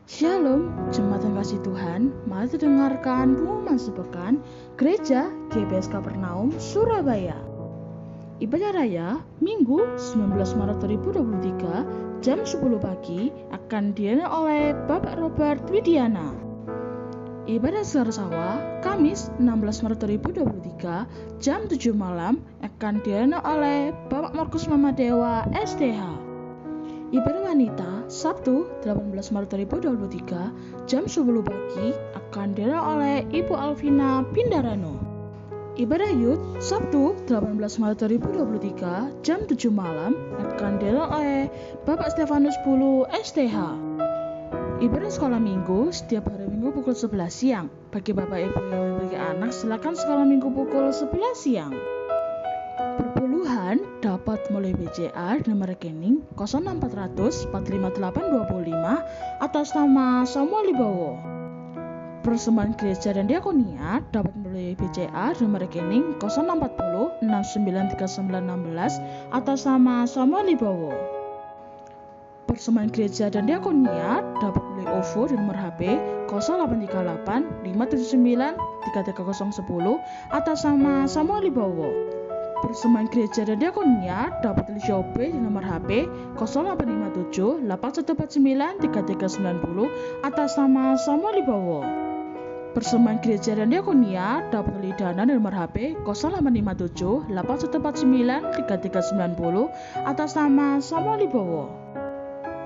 Shalom, jemaat yang kasih Tuhan. Mari kita dengarkan pengumuman sepekan Gereja GBS Kapernaum, Surabaya. Ibadah Raya Minggu 19 Maret 2023 jam 10 pagi akan dihadiri oleh Bapak Robert Widiana. Ibadah Sawah Kamis 16 Maret 2023 jam 7 malam akan dihadiri oleh Bapak Markus Mamadewa SDH. Ibadah Wanita Sabtu 18 Maret 2023 jam 10 pagi akan dihadiri oleh Ibu Alvina Pindarano. Ibadah Youth Sabtu 18 Maret 2023 jam 7 malam akan dihadiri oleh Bapak Stefanus Pulu STH. Ibadah sekolah minggu setiap hari Minggu pukul 11 siang. Bagi Bapak Ibu yang memiliki anak, silakan sekolah minggu pukul 11 siang. Perpuluhan dapat melalui BCA nomor rekening 06400 458255 atas nama Samuel Wibowo. Persembahan gereja dan diakonia dapat melalui BCA nomor rekening 0640 693916 atas nama Samuel Wibowo. Persembahan gereja dan diakonia dapat melalui OVO dan nomor HP 0838 579 33010 atas nama Samuel Wibowo. Persembahan gereja dan diakonia dapat melalui Shopee di nomor HP 0857 8149 3390 atas nama Samuel Wibowo. Persembahan gereja dan diakonia dapat melalui Dana di nomor HP 0857 8149 3390 atas nama Samuel Wibowo.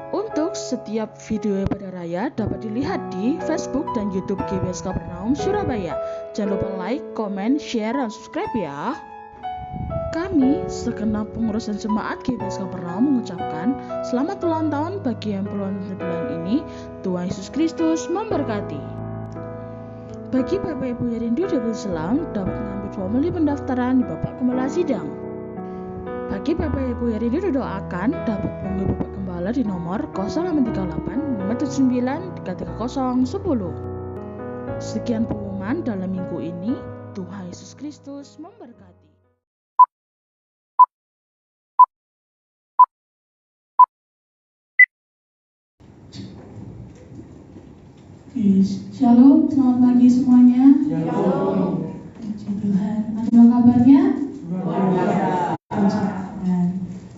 Untuk setiap video ibadah raya dapat dilihat di Facebook dan YouTube GBS Kapernaum Surabaya. Jangan lupa like, komen, share, dan subscribe ya. Kami segenap pengurus dan jemaat GBS Kapernaum mengucapkan selamat ulang tahun bagi yang bulan ini. Tuhan Yesus Kristus memberkati. Bagi Bapak Ibu yang rindu David Selang dapat mengambil formulir pendaftaran di Bapak Gembala Sidang. Bagi Bapak Ibu yang rindu didoakan dapat menghubungi Bapak Gembala di nomor 0838 579 33010. Sekian pengumuman dalam minggu ini. Tuhan Yesus Kristus memberkati. Shalom, selamat pagi semuanya. Shalom. Puji Tuhan. Ada kabarnya? Puji Tuhan.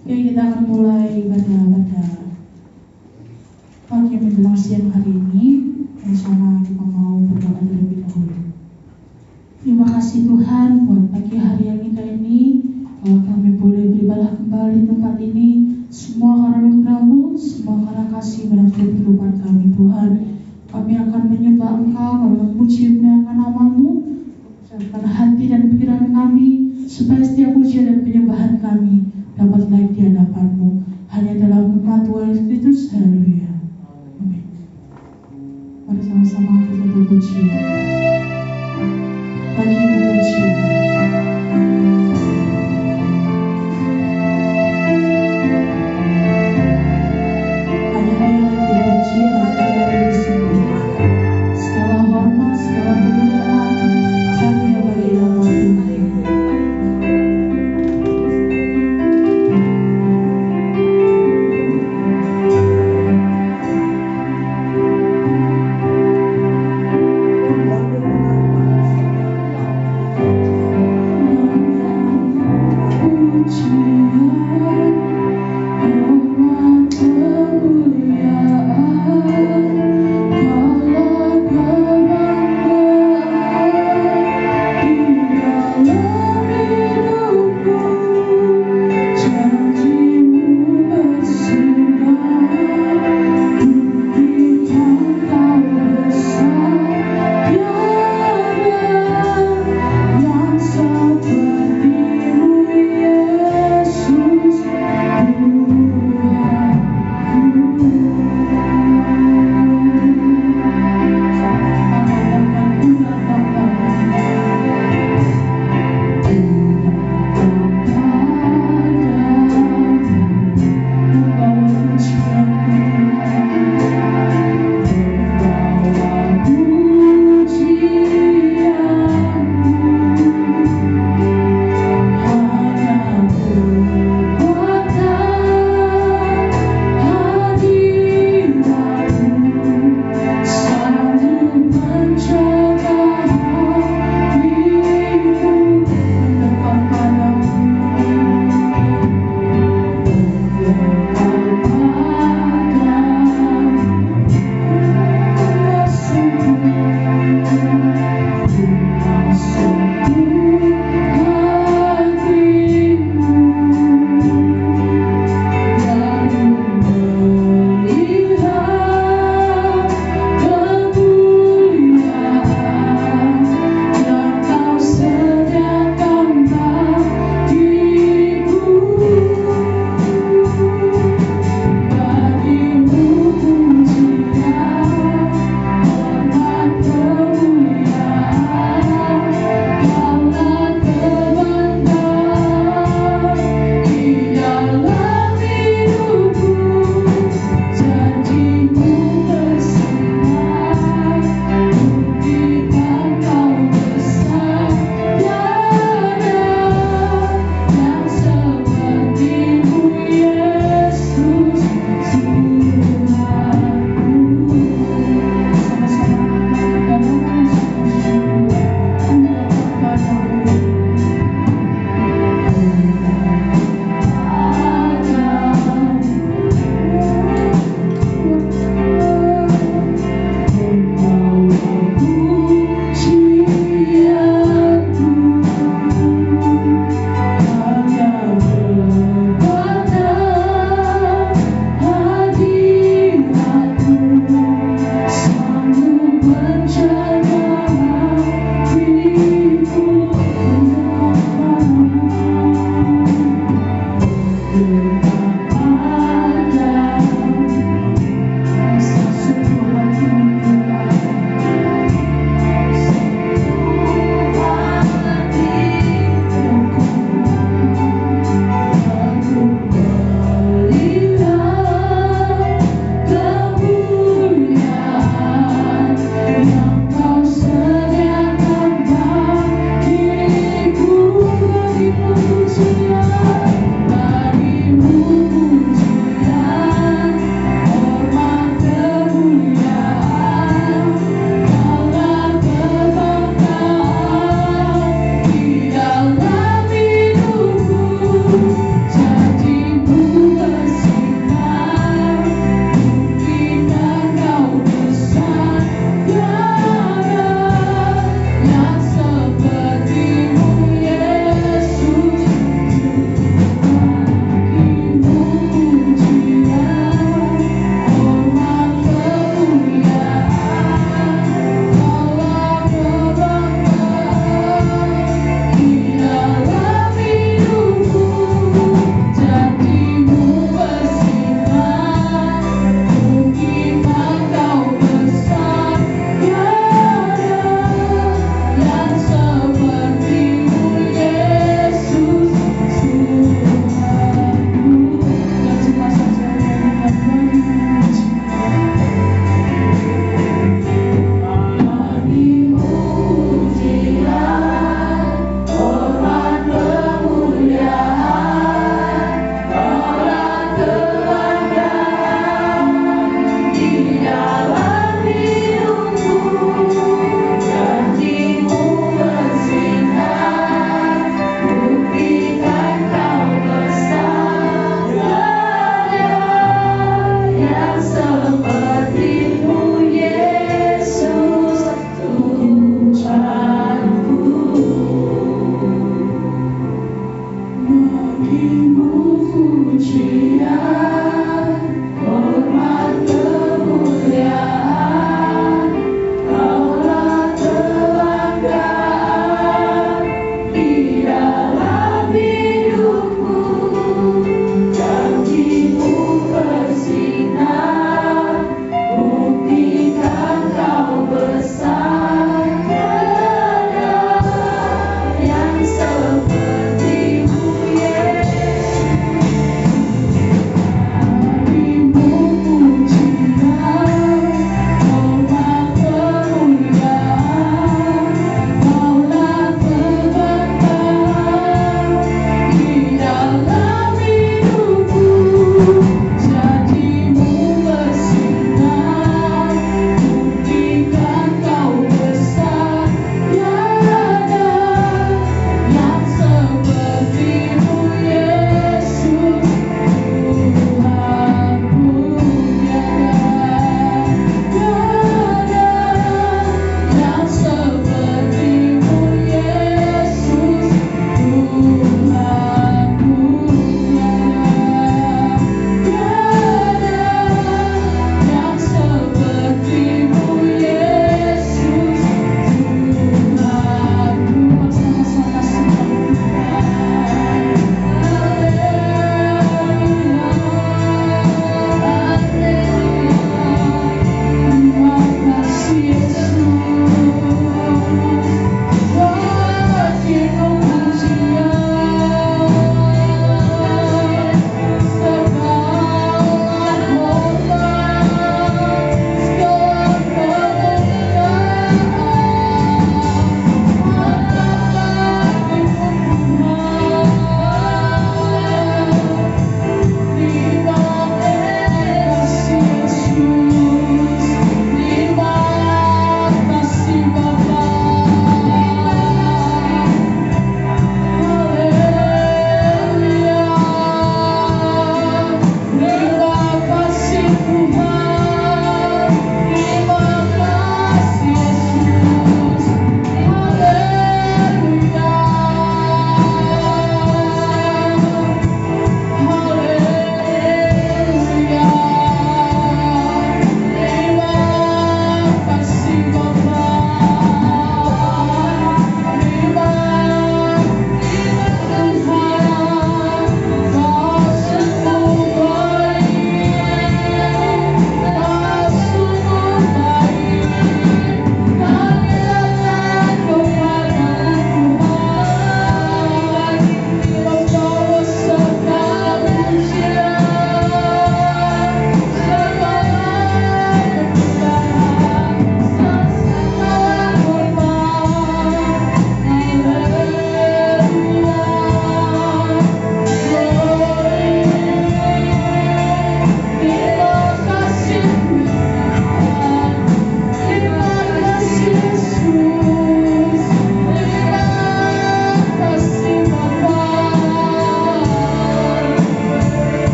Oke, kita akan mulai pada pagi menjelang siang hari ini. Bersama kita mau berdoa terlebih dahulu. Terima kasih Tuhan buat pagi hari yang indah ini. Kalau kami boleh beribadah kembali di tempat ini, semua karena anugerah-Mu, semua karena kasih berarti kehidupan kami Tuhan. Kami akan menyembah Engkau, kami memuji memuliakan nama-Mu, mengucapkan hati dan pikiran kami, supaya setiap pujian dan penyembahan kami dapat naik di hadapan-Mu. Hanya dalam nama Tuhan Yesus Kristus, haleluya. Amin. Mari sama-sama kita berpuji. Bagi memuji. Shalom.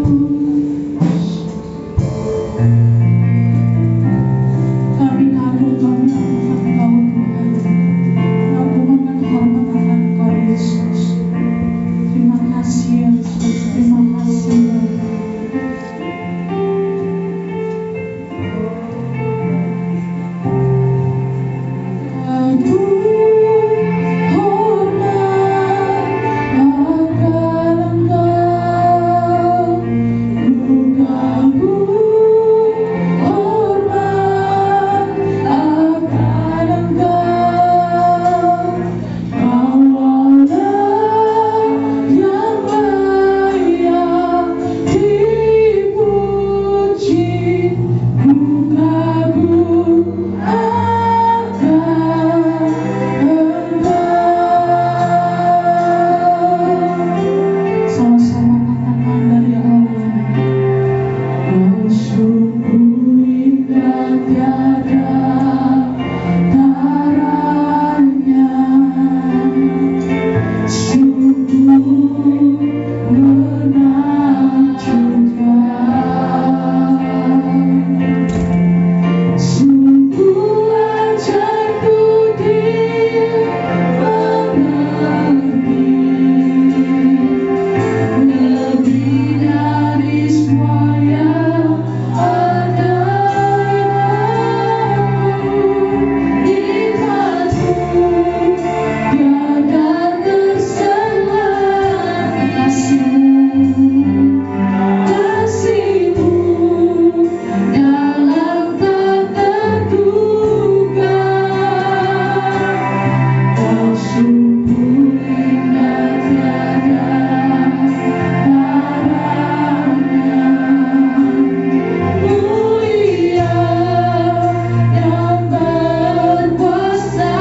Kami kagum, kami akan Engkau Tuhan. Mengagungkan hormat akan Engkau Yesus. Terima kasih Yesus, terima kasih Bapa. Sama-sama katakan dari Allah. Sungguh indah tiada taranya, sungguh menakjubkan, sungguh ajar ku dimengerti, lebih dari semua yang ada. Nikmatmu tiada tersalah, kasihmu dalam tak terduga. Kau sungguh indah tiada taranya, mulia yang berkuasa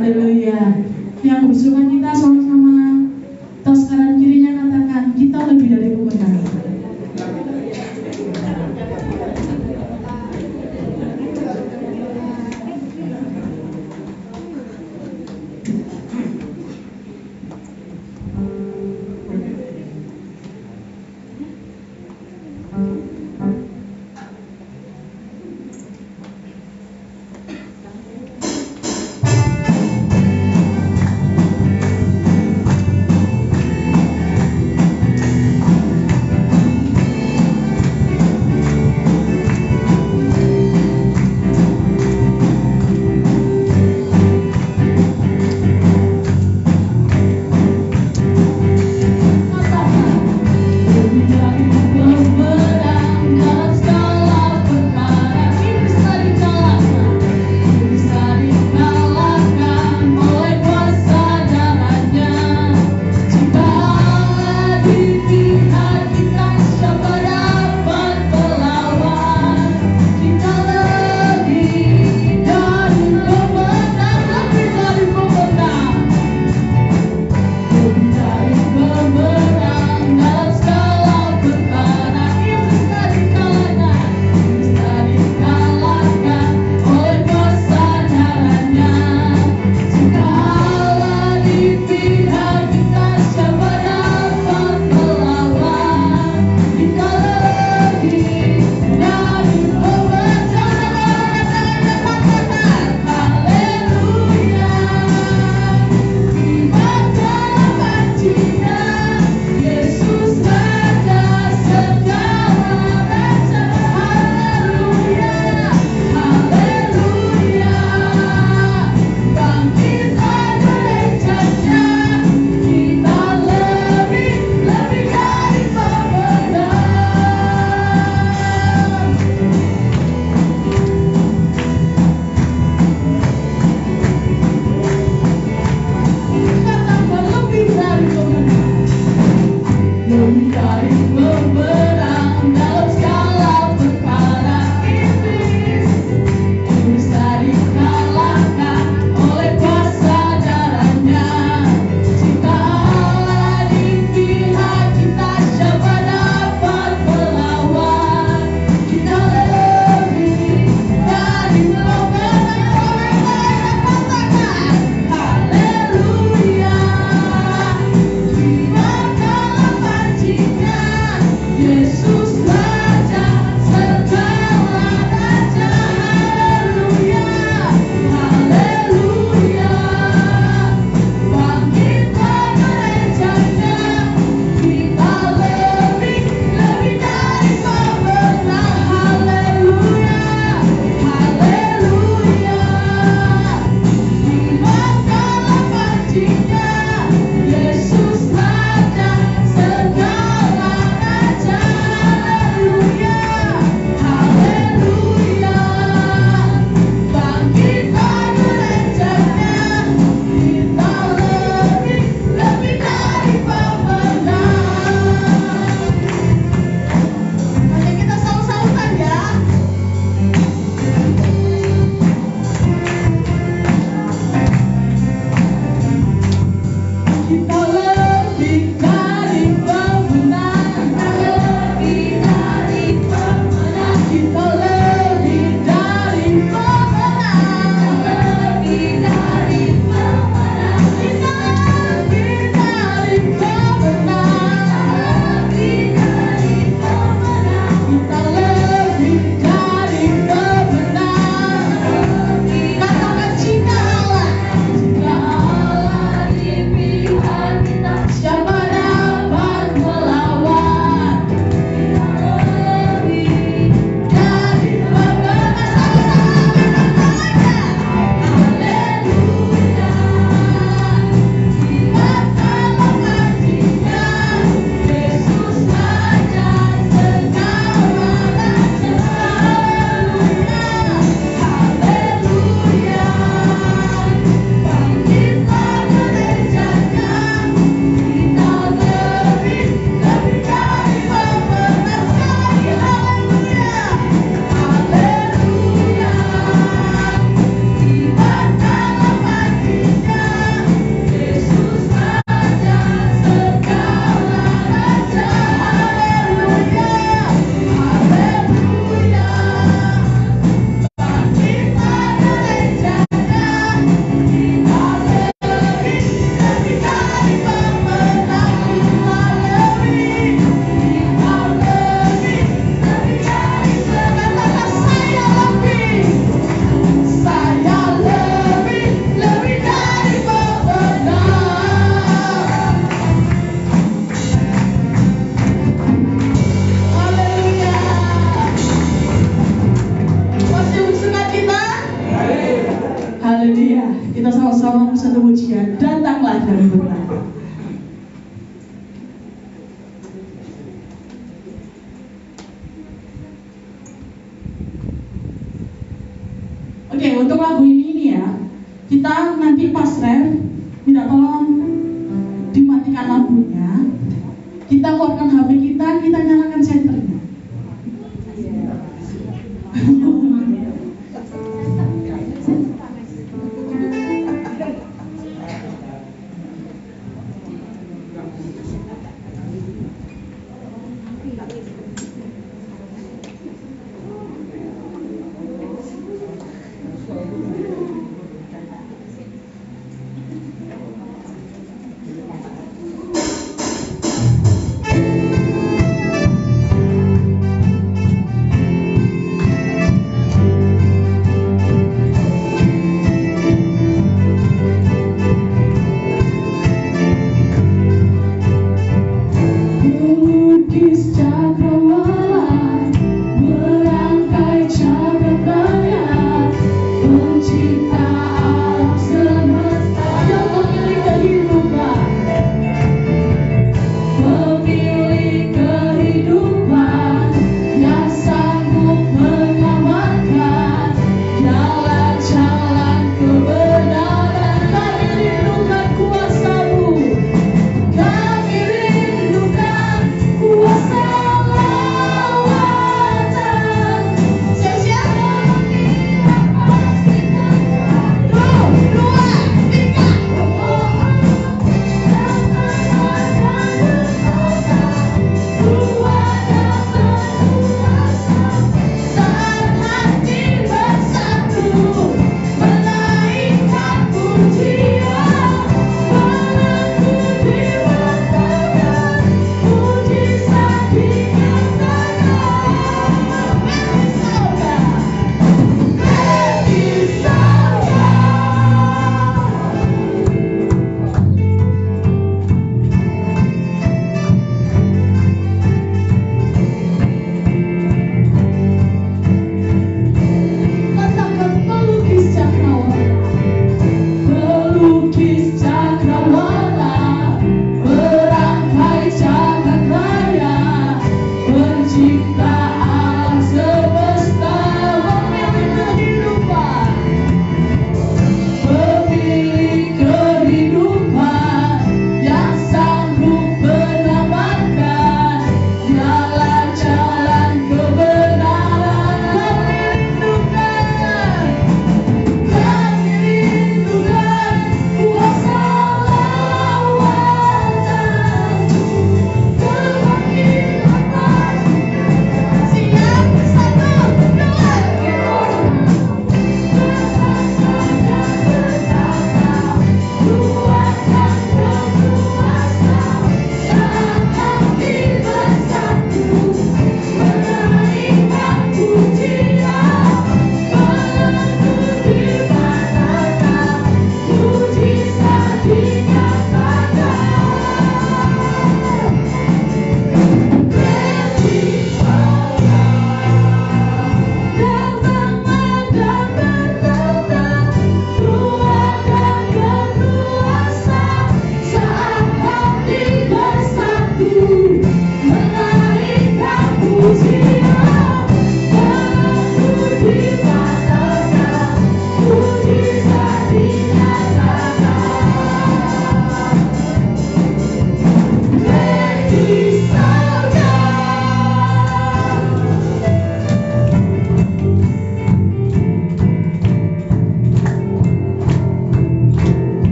Haleluya. Yang bersuka cita sama-sama. Tos kanan kirinya katakan, kita lebih dari pemenang. untuk lagu ini ya, kita nanti pas ref, minta tolong dimatikan lagunya, kita keluarkan HP kita nyalakan senternya.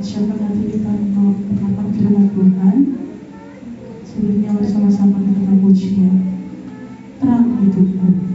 Siapa nanti kita mendengarkan firman Tuhan. Sebelumnya bersama-sama kita memuji ya. Terang hidupku.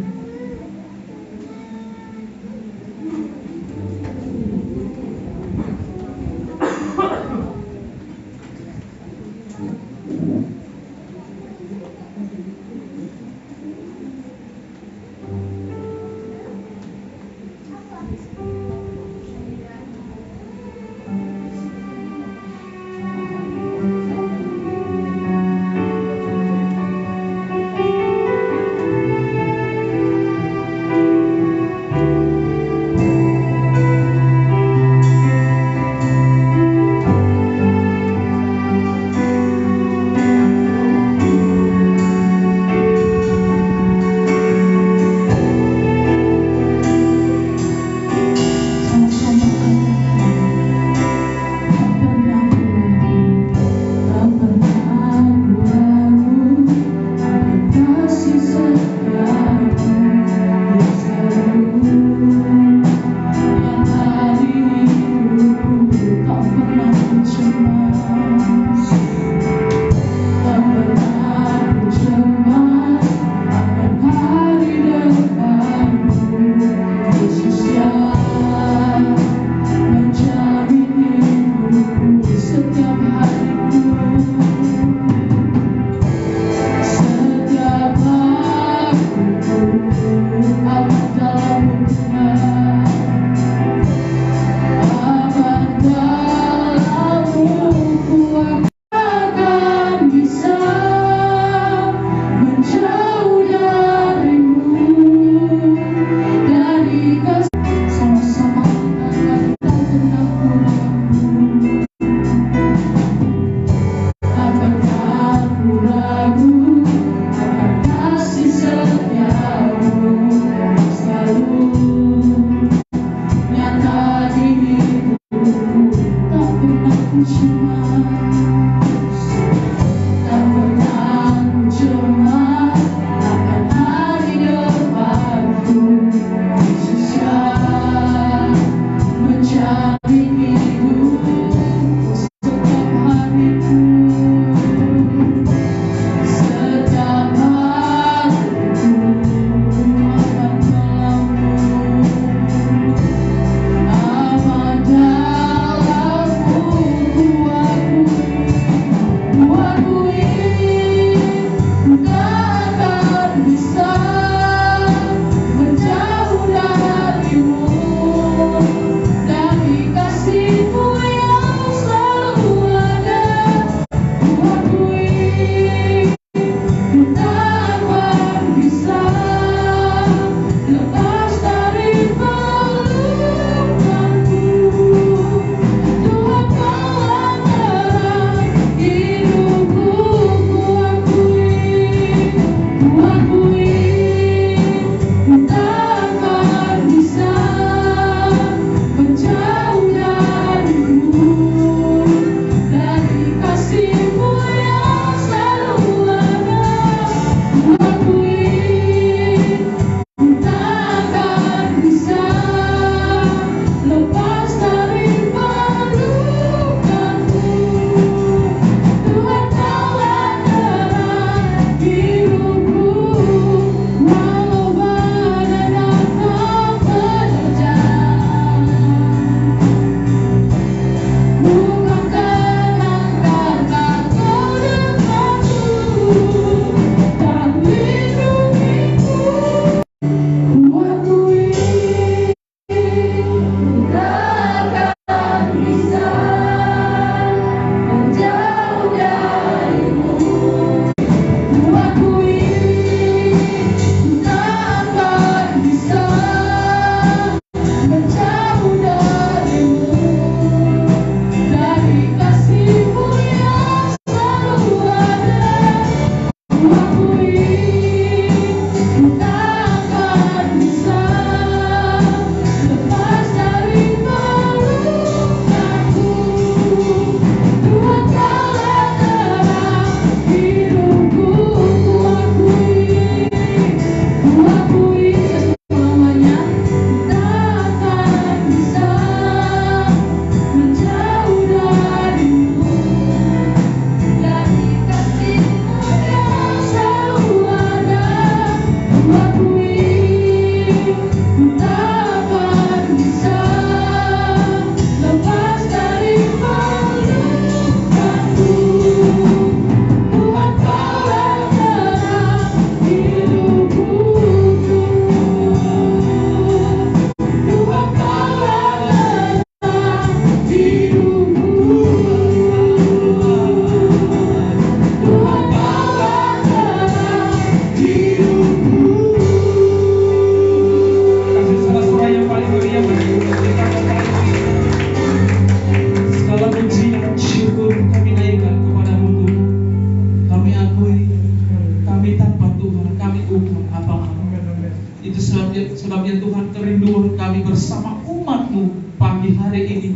bersama umat-Mu pagi hari ini.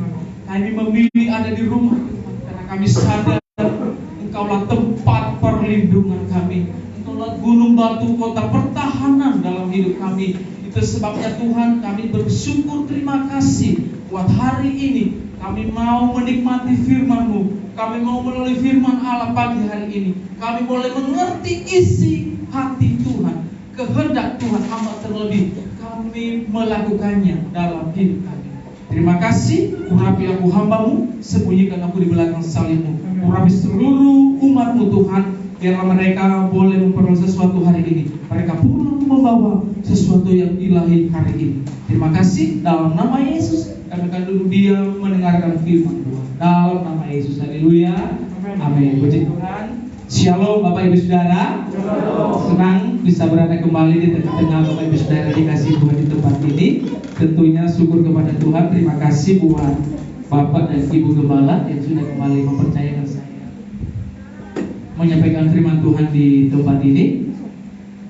Kami memilih ada di rumah Tuhan, karena kami sadar Engkaulah tempat perlindungan kami. Engkaulah gunung batu kota pertahanan dalam hidup kami. Itu sebabnya Tuhan kami bersyukur, terima kasih buat hari ini. Kami mau menikmati firman-Mu. Kami mau melalui firman Allah pagi hari ini, kami boleh mengerti isi hati Tuhan, kehendak Tuhan amat terlebih kami melakukannya dalam hidup kami. Terima kasih. Urapi aku hamba-Mu, sembunyikan aku di belakang salib-Mu. Urapi seluruh umat-Mu Tuhan, biarlah mereka boleh memperoleh sesuatu hari ini. Mereka pulang membawa sesuatu yang ilahi hari ini. Terima kasih. Dalam nama Yesus kami akan duduk diam mendengarkan firman Tuhan. Dalam nama Yesus, haleluya, amin. Puji Tuhan. Shalom Bapak Ibu Saudara. Senang bisa berada kembali di tengah-tengah Bapak Ibu Saudara dikasih Tuhan di tempat ini. Tentunya syukur kepada Tuhan. Terima kasih buat Bapak dan Ibu Gembala yang sudah kembali mempercayakan saya menyampaikan firman Tuhan di tempat ini.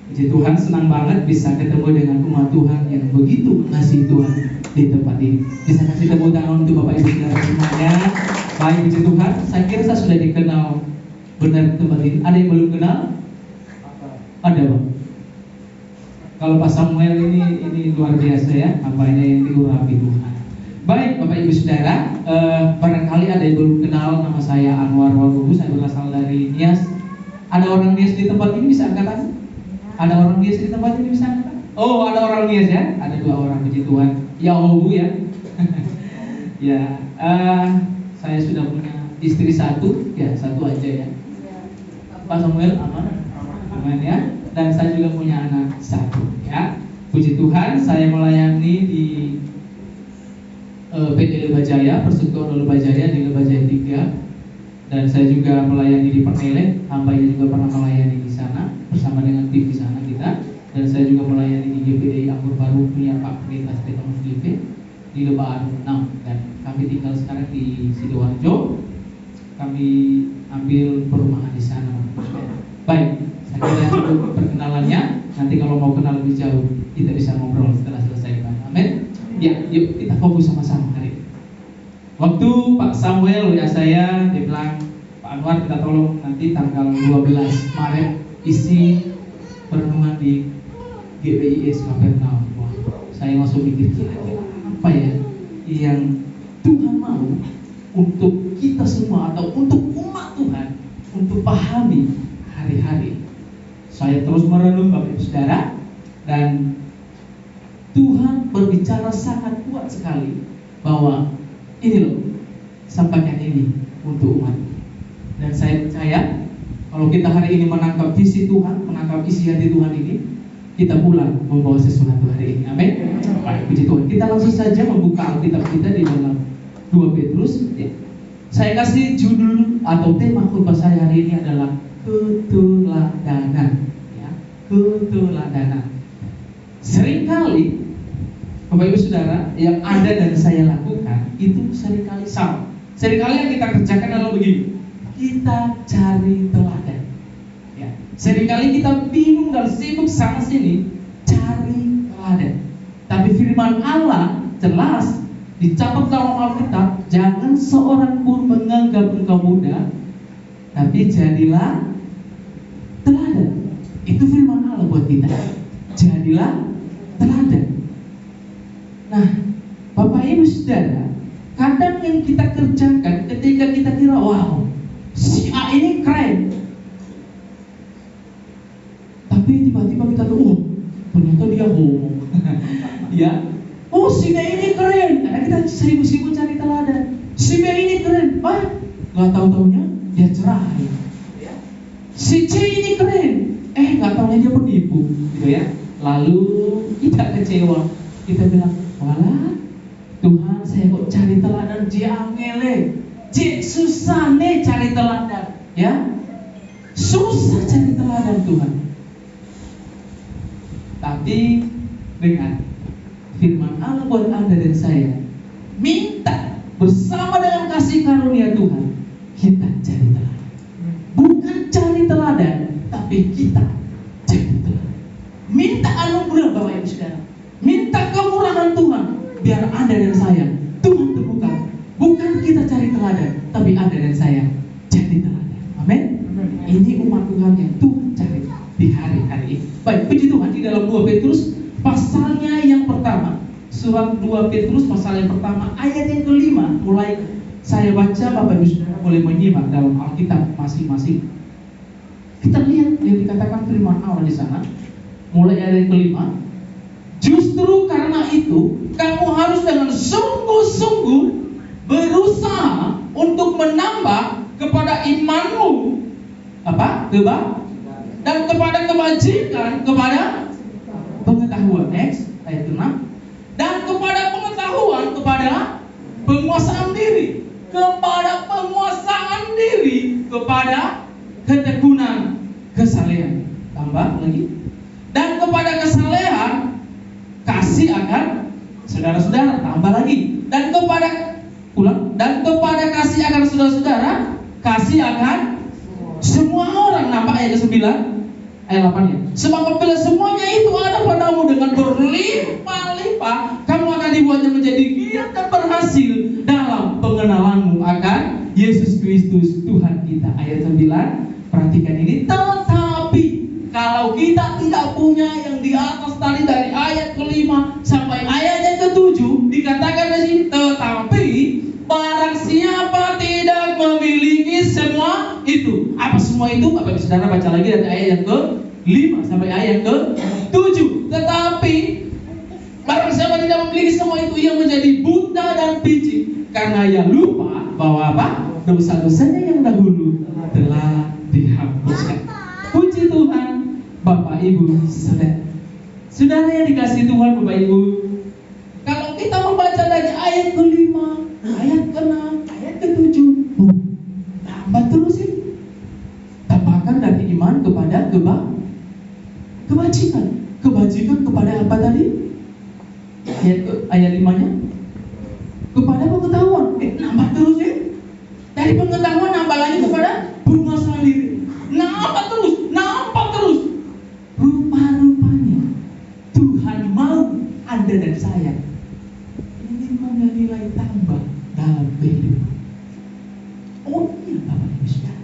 Puji Tuhan, senang banget bisa ketemu dengan umat Tuhan yang begitu mengasihi Tuhan di tempat ini. Bisa kasih tepuk tangan untuk Bapak Ibu Saudara semuanya. Baik, puji Tuhan. Saya kira saya sudah dikenal benar di tempat ini. Ada yang belum kenal? Ada, Bang. Kalau Pak Samuel ini luar biasa ya, apanya yang diurapi Tuhan. Baik, Bapak Ibu Saudara, barangkali ada yang belum kenal, nama saya Anwar Wagubu, saya berasal dari Nias. Ada orang Nias di tempat ini, bisa angkat tangan? Ada orang Nias di tempat ini, bisa angkat? Oh, ada orang Nias ya? Ada 2 orang, puji Tuhan. Ya Allah ya. Ya, saya sudah punya istri 1, ya 1 aja ya. Pak Samuel aman? Aman ya. Dan saya juga punya anak 1 ya. Puji Tuhan, saya melayani di PT Lebajaya, Persekutuan Lebajaya di Lebajaya 3. Dan saya juga melayani di Pernele, hambanya juga pernah melayani di sana bersama dengan tim di sana kita. Dan saya juga melayani di GPDI Anggur Baru punya Pak Pendeta Stefanus GP di Lebak 6. Dan kami tinggal sekarang di Sidoarjo. Kami ambil perumahan di sana. Baik, saya kira untuk perkenalannya. Nanti kalau mau kenal lebih jauh, kita bisa ngobrol setelah selesai. Amin. Ya, yuk kita fokus sama-sama hari ini. Waktu Pak Samuel WA saya, dia bilang, Pak Anwar kita tolong nanti tanggal 12 Maret isi perenungan di GBIS Kapernaum. Saya langsung mikir kira-kira apa ya yang Tuhan mau untuk kita semua atau untuk umat Tuhan untuk pahami hari-hari. Saya terus merenung Bapak Ibu Saudara, dan Tuhan berbicara sangat kuat sekali bahwa ini loh, sampaikan ini untuk umat. Dan saya percaya kalau kita hari ini menangkap visi Tuhan, menangkap isi hati Tuhan ini, kita pulang membawa sesuatu hari ini. Amin. Baik, puji Tuhan. Kita langsung saja membuka Alkitab kita di dalam 2 Petrus. Ya. Saya kasih judul atau tema khotbah saya hari ini adalah keteladanan. Ya, keteladanan. Seringkali Bapak Ibu Saudara, yang ada dan saya lakukan itu seringkali salah. Seringkali yang kita kerjakan adalah begini, kita cari teladan. Ya. Seringkali kita bingung dan sibuk sana sini cari teladan. Tapi firman Allah jelas dicatat dalam Alkitab, jangan seorang pun menganggap engkau muda, tapi jadilah teladan. Itu firman Allah buat kita. Jadilah teladan. Nah, Bapak Ibu Saudara, kadang yang kita kerjakan ketika kita kira, wow, si A ini keren, tapi tiba-tiba kita tuh, ternyata dia homo. Ya, oh si B ini keren, karena kita sibuk-sibuk cari teladan. Si B ini keren, nggak tahu-taunya dia cerai. Si C ini keren, nggak taunya dia penipu, gitu ya. Lalu kita kecewa, kita bilang, walah, Tuhan saya kok cari teladan J angele, J susah nih cari teladan, ya, susah cari teladan Tuhan. Tapi dengar firman Allah buat Anda dan saya, minta bersama dengan kasih karunia Tuhan kita cari teladan, bukan cari teladan, tapi kita cari teladan. Minta anugerah Bapak Ibu Saudara, minta kemurahan Tuhan, biar Anda dan saya Tuhan temukan. Bukan kita cari teladan, tapi Anda dan saya jadi teladan. Amin. Ini umat Tuhan yang Tuhan cari di hari-hari ini. Baik, puji Tuhan, di dalam 2 Petrus pasalnya yang pertama, surat 2 Petrus pasal yang pertama ayat yang kelima, mulai saya baca, Bapak Ibu Saudara boleh menyimak dalam Alkitab masing-masing. Kita lihat yang dikatakan firman Allah di sana, mulai ayat yang kelima. Justru karena itu kamu harus dengan sungguh-sungguh berusaha untuk menambah kepada imanmu dan kepada kebajikan, kepada pengetahuan. Next, ayat 6. Dan kepada pengetahuan, kepada penguasaan diri, kepada penguasaan diri, kepada ketekunan, kesalehan. Tambah lagi. Dan kepada kesalehan kasih akan saudara-saudara. Tambah lagi. Dan kepada kasih akan saudara-saudara, kasih akan semua orang. Nampak ayat ke-9, ayat 8-nya. Sebab apabila semuanya itu ada padamu dengan berlimpah-limpah, kamu akan dibuatnya menjadi giat dan berhasil dalam pengenalanmu akan Yesus Kristus Tuhan kita. Ayat 9, perhatikan ini. Tetapi kalau kita tidak punya yang di atas tadi, dari ayat ke-5 sampai ayat yang ke-7, dikatakan di sini, tetapi barang siapa tidak memiliki semua itu. Apa semua itu? Bapak Ibu Saudara baca lagi dari ayat yang ke-5 sampai ayat yang ke-7. Tetapi barang siapa tidak memiliki semua itu, ia menjadi buta dan picik, karena ia lupa bahwa dosa-dosanya yang dahulu telah dihapuskan. Puji Tuhan, Bapak Ibu Saudara. Saudara yang dikasihi Tuhan, Bapak Ibu, kalau kita membaca dari ayat ke-5, ayat ke-6, ayat ke-7, tambah terus ini. Tambahkan dari iman kepada kebajikan. Kebajikan kepada apa tadi? Ayat 5-nya. Kepada pengetahuan. Nambah terus ya. Dari pengetahuan nambah lagi kepada penguasaan diri. Nambah terus. Rupa-rupanya Tuhan mau Anda dan saya ini punya nilai tambah dalam kehidupan. Oh iya, Bapak Ibu Saudara.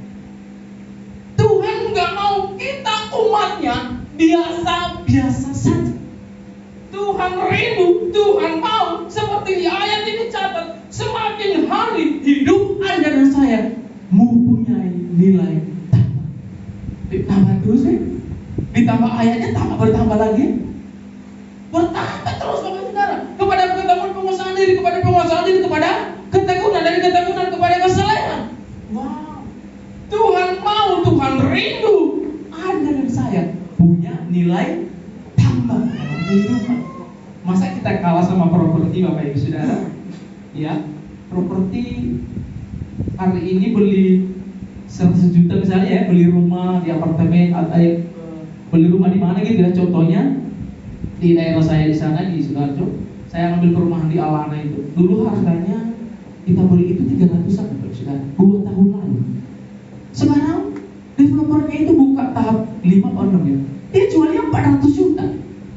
Tuhan nggak mau kita umatnya biasa-biasa saja. Tuhan rindu, Tuhan mau, seperti di ayat ini catat, semakin hari hidup Anda dan saya mempunyai nilai tambah. Ditambah terus ya. Ditambah ayatnya bertambah lagi. Bertambah terus, Bapak Saudara. Kepada pengetahuan, penguasaan diri, kepada penguasaan diri, kepada ketekunan, dari ketekunan kepada kesalehan. Wow. Tuhan mau, Tuhan rindu Anda dan saya punya nilai tambah dalam kehidupan. Masa kita kalah sama properti, Bapak Ibu Saudara? Ya, properti hari ini beli 100 juta misalnya ya, beli rumah di apartemen atau beli rumah di mana gitu ya. Contohnya di daerah saya di sana di Sidoarjo, saya ambil perumahan di Alana itu. Dulu harganya kita beli itu 300-an, Bapak Saudara, 2 tahun lalu. Sekarang developernya itu buka tahap 5 atau 6 ya. Dia jualnya 400 juta.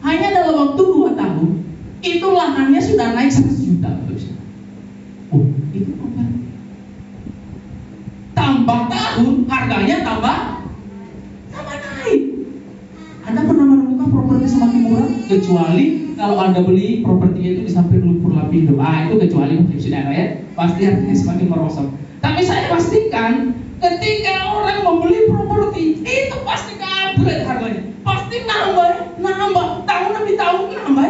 Hanya dalam waktu 2 tahun, itu lahannya sudah naik 100 juta, Bapak Saudara. Oh, itu apa? Tambah tahun, harganya tambah naik. Anda pernah menemukan properti semakin murah? Kecuali kalau Anda beli propertinya itu di samping Lumpur Lapindo. Itu kecuali mungkin Saudara ya, pasti harganya semakin merosot. Tapi saya pastikan ketika orang membeli properti itu pasti ke-upgrade harganya, pasti nambah, tahun demi tahun nambah.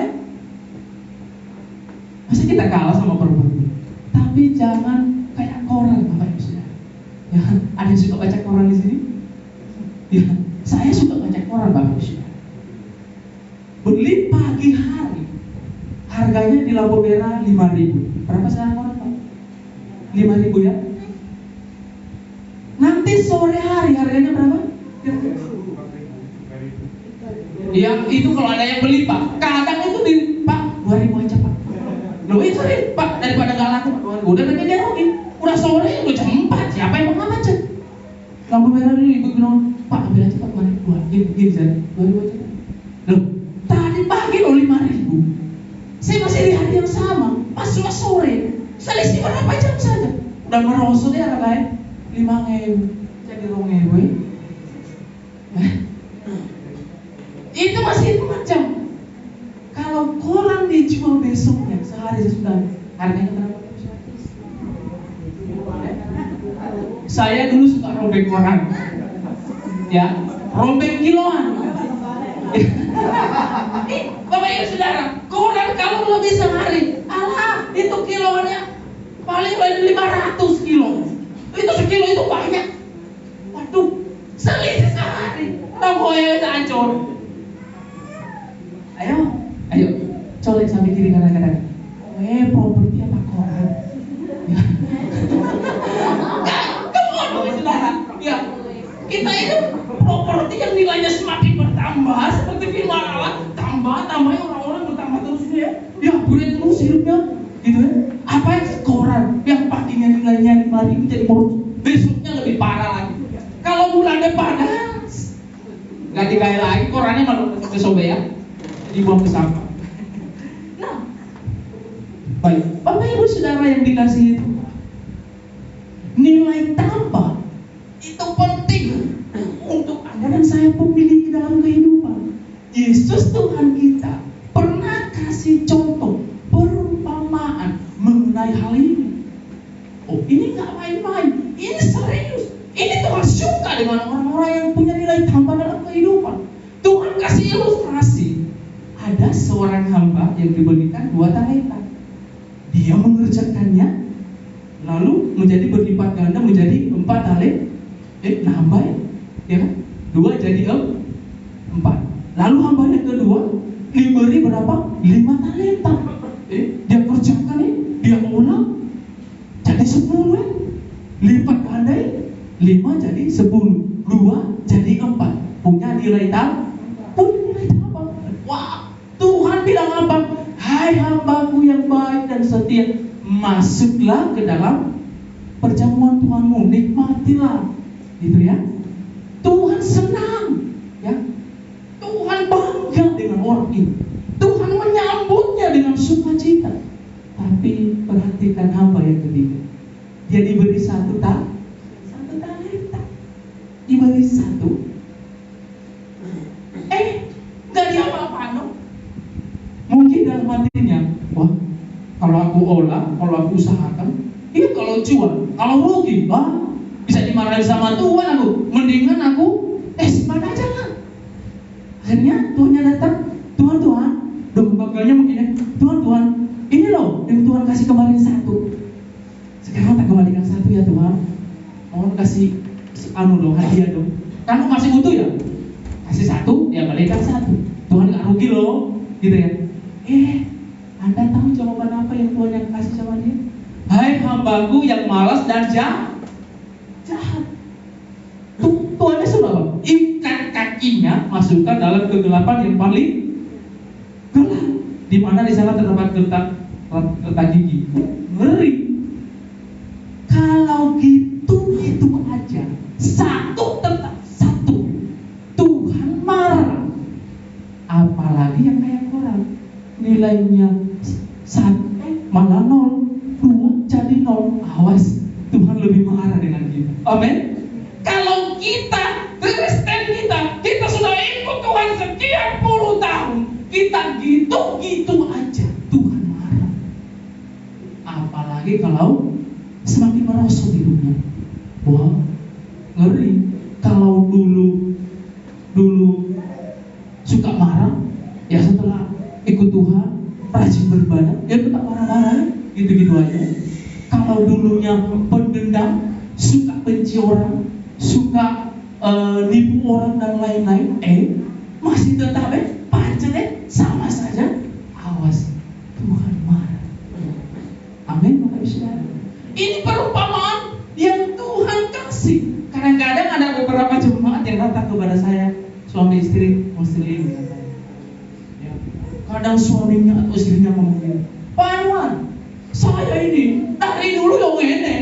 Masa kita kalah sama properti? Tapi jangan kayak koran, Bapak Ibu Saudara. Ya, ada yang suka baca koran di sini? Ya, saya suka baca koran, Bapak Ibu Saudara. Beli pagi hari, harganya di lampu merah 5.000. Berapa sekarang koran, Pak? 5.000 ya. Nanti sore hari harganya berapa? Yang itu kalau ada yang beli, Pak. Kadang itu di Pak 2.000 aja, Pak. Loh itu Pak, daripada nggak laku, udah nanti dia rugi. Udah sore, udah jam 4, siapa yang mau macet? Lampu merah ini ibu bilang, Pak ambil aja Pak, mari keluar. Gini saya, 2.000 aja. Loh, tadi pagi loh 5.000. Saya masih di hari yang sama. udah merosot ya kan? 5.000 jadi 2.000. Itu masih hitungan jam. Kalau koran dijual besoknya sehari sesudah, harganya berapa? Saya dulu suka robek koran, ya, robek kiloan. Bapak Ibu Saudara, koran kalau lebih sehari, alah, itu kiloannya paling 500 kilo. Itu sekilo itu banyak. Waduh, selisih sehari, namanya hancur. Ayo, colek sampai kiri kadang-kadang. Properti apa koran? Ya, kita itu properti yang nilainya semakin bertambah seperti firman Allah, tambahnya orang-orang bertambah terus ya. Ya, boleh terus hidupnya, gitu ya. Apa yang koran yang paginya nilainya 5.000 jadi besoknya lebih parah lagi. Kalau bulan depan nggak dibayar lagi, korannya malah kesobek ya, dibuang ke sampah. Nah, baik, Bapak Ibu Saudara yang dikasih itu, nilai tambah itu penting untuk Anda dan saya memiliki dalam kehidupan. Yesus Tuhan kita pernah kasih contoh perumpamaan mengenai hal ini. Oh, ini nggak main-main, ini serius. Ini Tuhan suka dengan orang-orang yang punya nilai tambah dalam kehidupan. Tuhan kasih ilustrasi. Ada seorang hamba yang diberikan 2 talenta. Dia mengerjakannya, lalu menjadi berlipat ganda menjadi 4 talenta. Nambah ya kan? 2 jadi 4. Lalu hamba yang kedua diberi berapa? 5 talenta. Dia kerjakan dia ulang jadi 10 lipat ganda 5 jadi 10, 2 jadi 4. Punya nilai tambah. Wah, Tuhan bilang apa? Hai hambaku yang baik dan setia, masuklah ke dalam perjamuan Tuhanmu, nikmatilah. Gitu ya. Tuhan senang, ya. Tuhan bangga dengan orang ini. Tuhan menyambutnya dengan sukacita. Tapi perhatikan hamba yang ketiga. Dia diberi 1 talenta. Diberi 1. Gak diapa-apain dong. Mungkin dalam hatinya, wah, kalau aku olah, kalau aku usahakan, kalau jual, kalau rugi, bisa dimarahin sama Tuhan aku. Mendingan aku simpan aja lah. Akhirnya Tuhannya datang, Tuhan, dong bagelnya mungkin ya, Tuhan, ini loh yang Tuhan kasih kemarin 1. Sekarang tak kembalikan 1 ya Tuhan. Mohon kasih hadiah dong. Kamu masih butuh ya? Kasih 1, ya balikan 1. Tuhan gak rugi loh, gitu ya. Anda tahu jawaban apa yang Tuhan yang kasih sama dia? Hai hambaku yang malas dan jahat. Tuhannya sudah apa? Ikat kakinya, masukkan dalam kegelapan yang paling gelap, di mana di sana terdapat letak gigi. Ngeri. Kalau gitu aja, 1 tetap 1. Tuhan marah. Apalagi yang kayak koran, nilainya 1 malah 0, 2 jadi 0. Awas, Tuhan lebih marah dengan kita. Amin. Kalau kita, Kristen kita sudah ikut Tuhan sekian puluh tahun, kita gitu aja, Tuhan marah. Apalagi kalau semakin merosot hidupnya. Wah, ngeri. Kalau dulu suka marah, ya setelah ikut Tuhan, rajin beribadah, ya tetap marah-marah, gitu-gitu aja. Kalau dulunya pendendam, suka benci orang, suka nipu orang dan lain-lain, masih tetap pancen sama saja. Awas, Tuhan marah. Amin, Bapak Ibu Saudara. Ini perumpamaan yang Tuhan kasih. Kadang-kadang ada beberapa jemaat yang datang kepada saya, suami istri muslim. Ya. Kadang suaminya atau istrinya ngomong, Pak Anwar, saya ini dari dulu yang ngene.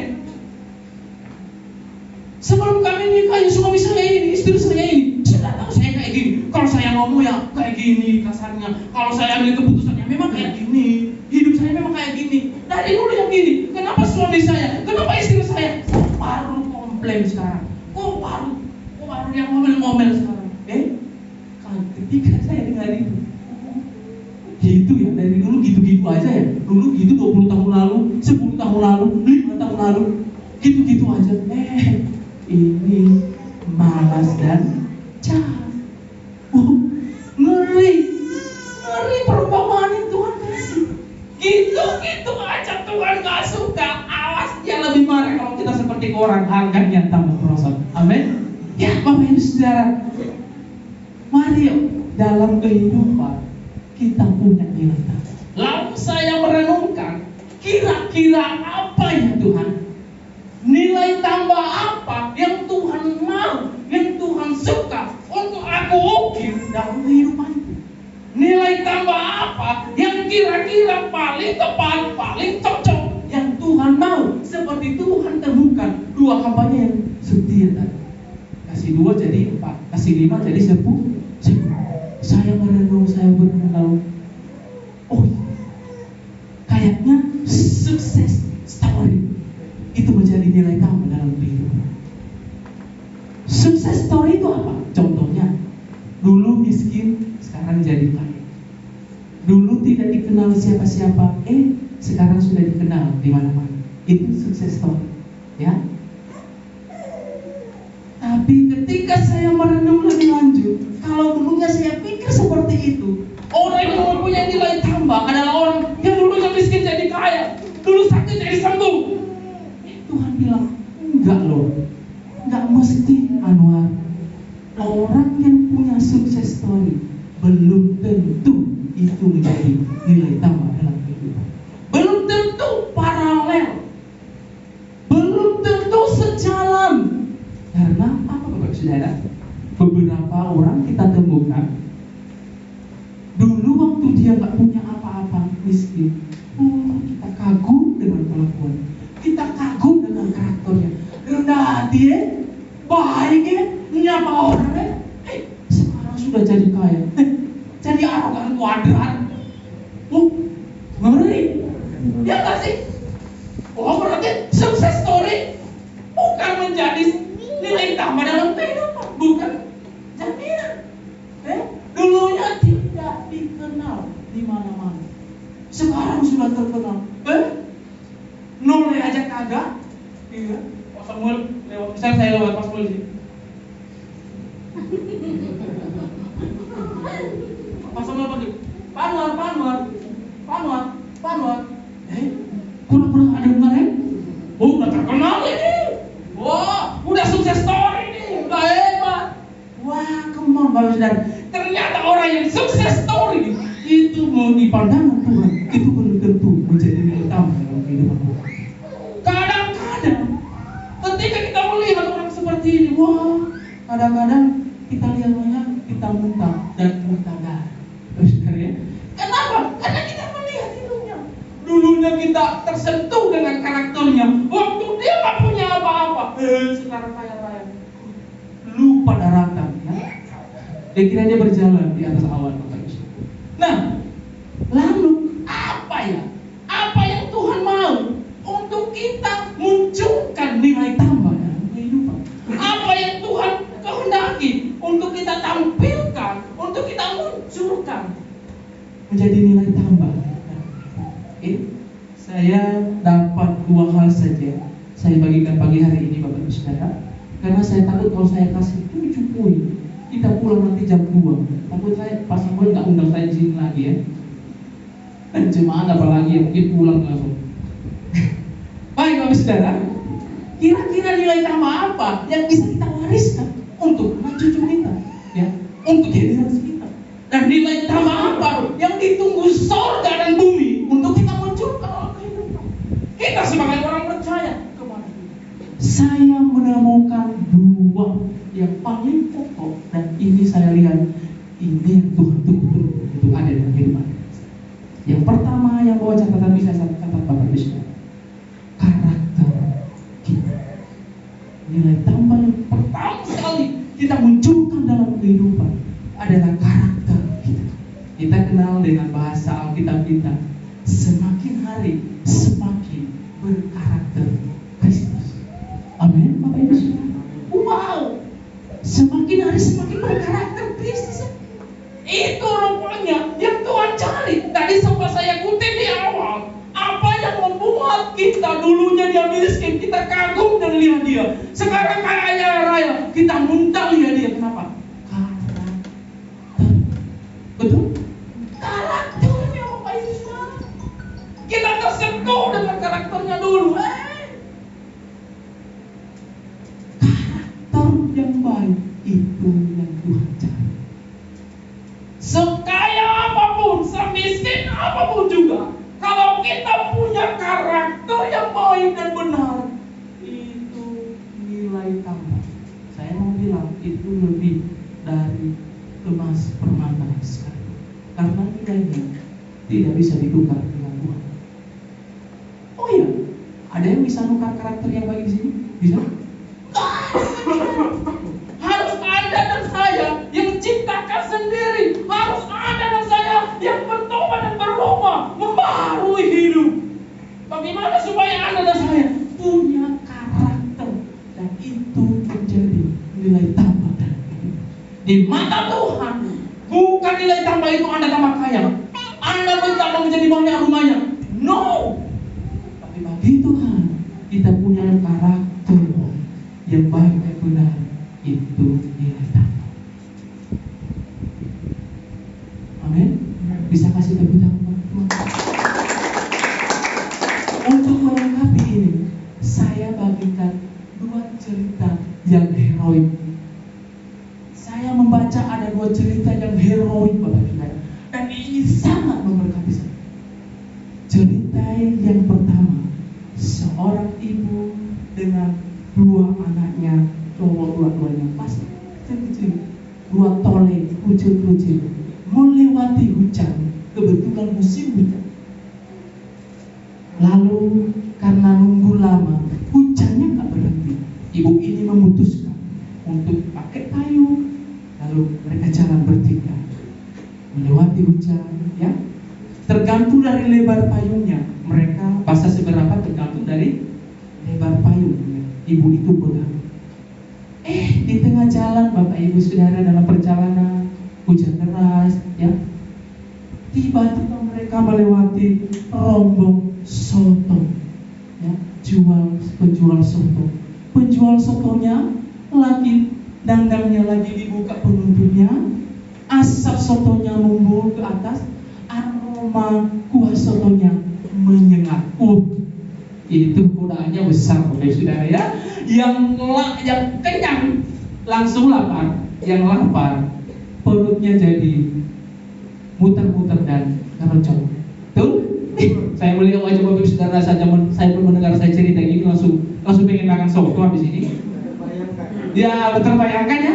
Sebelum kami nikah, suami saya ini, istri saya ini, sudah tahu saya kayak gini. Kalau saya ngomong ya kayak gini kasarnya. Kalau saya ambil keputusannya memang kayak gini. Hidup saya memang kayak gini. Dari dulu yang gini. Kenapa suami saya? Kenapa istri saya? Kok baru komplain sekarang? Kok baru yang ngomel-ngomel sekarang? Ketika saya dengar itu, gitu ya, dari dulu gitu-gitu aja ya. Dulu gitu 20 tahun lalu, 10 tahun lalu, 5 tahun lalu, gitu-gitu aja. Ini malas dan jahat. Ngeri perumpamaan yang Tuhan kasih. Gitu-gitu aja Tuhan gak suka. Awas dia lebih marah kalau kita seperti orang, harganya tambah merosot. Amin. Ya Bapak Ibu Saudara, mari yuk dalam kehidupan kita punya nilai tambah. Lalu saya merenungkan, kira-kira apa ya Tuhan? Nilai tambah apa yang Tuhan mau, yang Tuhan suka untuk aku ukir dalam kehidupanku? Nilai tambah apa yang kira-kira paling tepat, paling cocok yang Tuhan mau? Seperti Tuhan temukan 2 hambanya yang setia tadi. Kasih 2 jadi 4, kasih 5 jadi 10. Saya merenung, saya bermenau. Kayaknya sukses story itu menjadi nilai tambah dalam kehidupan. Sukses story itu apa? Contohnya, dulu miskin, sekarang jadi kaya. Dulu tidak dikenal siapa-siapa, sekarang sudah dikenal di mana-mana. Itu sukses story, ya. Tapi ketika saya merenung lebih lanjut, kalau dulunya saya pikir seperti itu, orang yang mempunyai nilai tambah adalah orang yang dulunya miskin jadi kaya, dulu sakit jadi sembuh. Tuhan bilang, enggak loh, enggak mesti Anwar. Orang yang punya sukses story belum tentu itu menjadi nilai tambah dalam kehidupan. Belum tentu paralel, belum tentu sejalan. Karena apa Bapak Saudara? Beberapa orang kita temukan dulu waktu dia nggak punya apa-apa, miskin, kita kagum dengan kelakuan, kita kagum dengan karakternya, rendah hati ya, baik ya, menyapa orang ya. Sekarang sudah jadi kaya, jadi arogan kuadrat. Ngeri, ya nggak sih? Berarti sukses story bukan menjadi nilai tambah dalam kehidupan, bukan jaminan. Dulunya tidak dikenal di mana-mana, sekarang sudah terkenal. Nolnya aja kagak. Iya. Pak Samuel lewat, misalnya saya lewat Pak Samuel sini. Pak Samuel panggil, Panwar. Kurang ada kemarin. Udah terkenal ini. Wah, udah sukses story nih, udah hebat. Wah, come on Bapak Saudara. Ternyata orang yang sukses story itu mau dipandang Tuhan, itu belum tentu menjadi nilai tambah dalam kehidupan Tuhan. Kadang-kadang ketika kita melihat orang seperti ini, kadang-kadang kita lihatnya kita muntah dan muntah darah. Terus ya. Kenapa? Karena kita melihat hidupnya. Dulunya kita tersentuh dengan karakternya. Waktu dia nggak punya apa-apa, sekarang kaya-kaya. Lupa daratan, ya. Dia kira dia berjalan di atas awan. Nah, lalu apa ya? Apa yang Tuhan mau untuk kita munculkan nilai tambah dalam kehidupan? Apa yang Tuhan kehendaki untuk kita tampilkan, untuk kita munculkan menjadi nilai tambah? Saya dapat 2 hal saja saya bagikan pagi hari ini Bapak Ibu Saudara. Karena saya takut kalau saya kasih 7 poin, kita pulang nanti jam 2. Takut saya Pak Samuel nggak undang saya di sini lagi ya. Dan jemaat apalagi yang mungkin pulang langsung. Baik Bapak Saudara, kira-kira nilai tambah apa yang bisa kita wariskan untuk anak cucu kita, ya, untuk generasi kita? Dan nilai tambah apa yang ditunggu surga dan bumi untuk kita munculkan dalam kehidupan kita sebagai orang percaya? Saya menemukan 2 yang paling pokok, dan ini saya lihat ini yang Tuhan tunggu itu ada dalam kehidupan. Yang pertama yang bawa catatan bisa saya catat Bapak Ibu, karakter kita. Nilai tambah yang pertama sekali kita munculkan dalam kehidupan adalah karakter kita. Kita kenal dengan bahasa Alkitab kita, semakin hari semakin berkarakter Kristus. Amin, Bapak Ibu Saudara. Wow, semakin hari semakin berkarakter Kristus. Itu rupanya yang Tuhan cari. Tadi sempat saya kutip di awal. Apa yang membuat kita dulunya dia miskin, kita kagum dan lihat dia. Sekarang kaya raya, kita muntah lihat dia. Kenapa? Karakter. Betul? Karakternya Bapak Ibu Saudara. Kita tersentuh dengan karakternya dulu. Karakter yang baik itu yang Tuhan cari. Sekaya apapun, semiskin apapun juga, kalau kita punya karakter yang baik dan benar, itu nilai tambah. Saya mau bilang itu lebih dari emas permata sekali. Karena nilainya tidak bisa ditukar dengan uang. Oh iya, ada yang bisa nukar karakter yang baik di sini? Bisa? Harus Anda dan saya yang ciptakan sendiri. Harus Anda dan saya yang bertobat dan berubah, membaharui hidup. Bagaimana supaya Anda dan saya punya karakter dan itu menjadi nilai tambah dan hidup di mata Tuhan. Bukan nilai tambah itu Anda tambah kaya, Anda tambah menjadi banyak rumahnya. No. Tapi bagi Tuhan, kita punya karakter yang baik dan benar, itu nilai tambah. Amin. Bisa kasih tepuk tangan Tuhan. Untuk melengkapi ini, saya bagikan 2 cerita yang heroik. Saya membaca ada 2 cerita yang heroik, Bapak Ibu, dan ini sangat memberkati saya. Cerita yang pertama, seorang ibu dengan 2 anaknya cowok, dua-duanya pasti kecil-kecil, 2 tole kucil-kucil, melewati hujan. Kebetulan musim hujan. Lalu karena nunggu lama, hujannya tak berhenti. Ibu ini memutuskan untuk pakai payung. Lalu mereka jalan bertiga melewati hujan, ya. Tergantung dari lebar payungnya. Mereka basah seberapa tergantung dari lebar payung. Ibu itu pegang. Di tengah jalan, Bapak Ibu Saudara, dalam perjalanan hujan deras, ya, tiba-tiba mereka melewati rombong soto, ya, penjual soto. Penjual sotonya lagi, dangdangnya lagi dibuka penutupnya, asap sotonya membumbung ke atas, aroma kuah sotonya menyengat. Itu godaannya besar, Bapak Saudara, ya. Yang kenyang langsung lapar, yang lapar perutnya jadi muter-muter dan ngerocok. Tuh, saya melihat wajah Bapak Saudara saja, saya pun mendengar saya cerita ini langsung pengen makan soto habis ini. Ya, terbayangkan ya.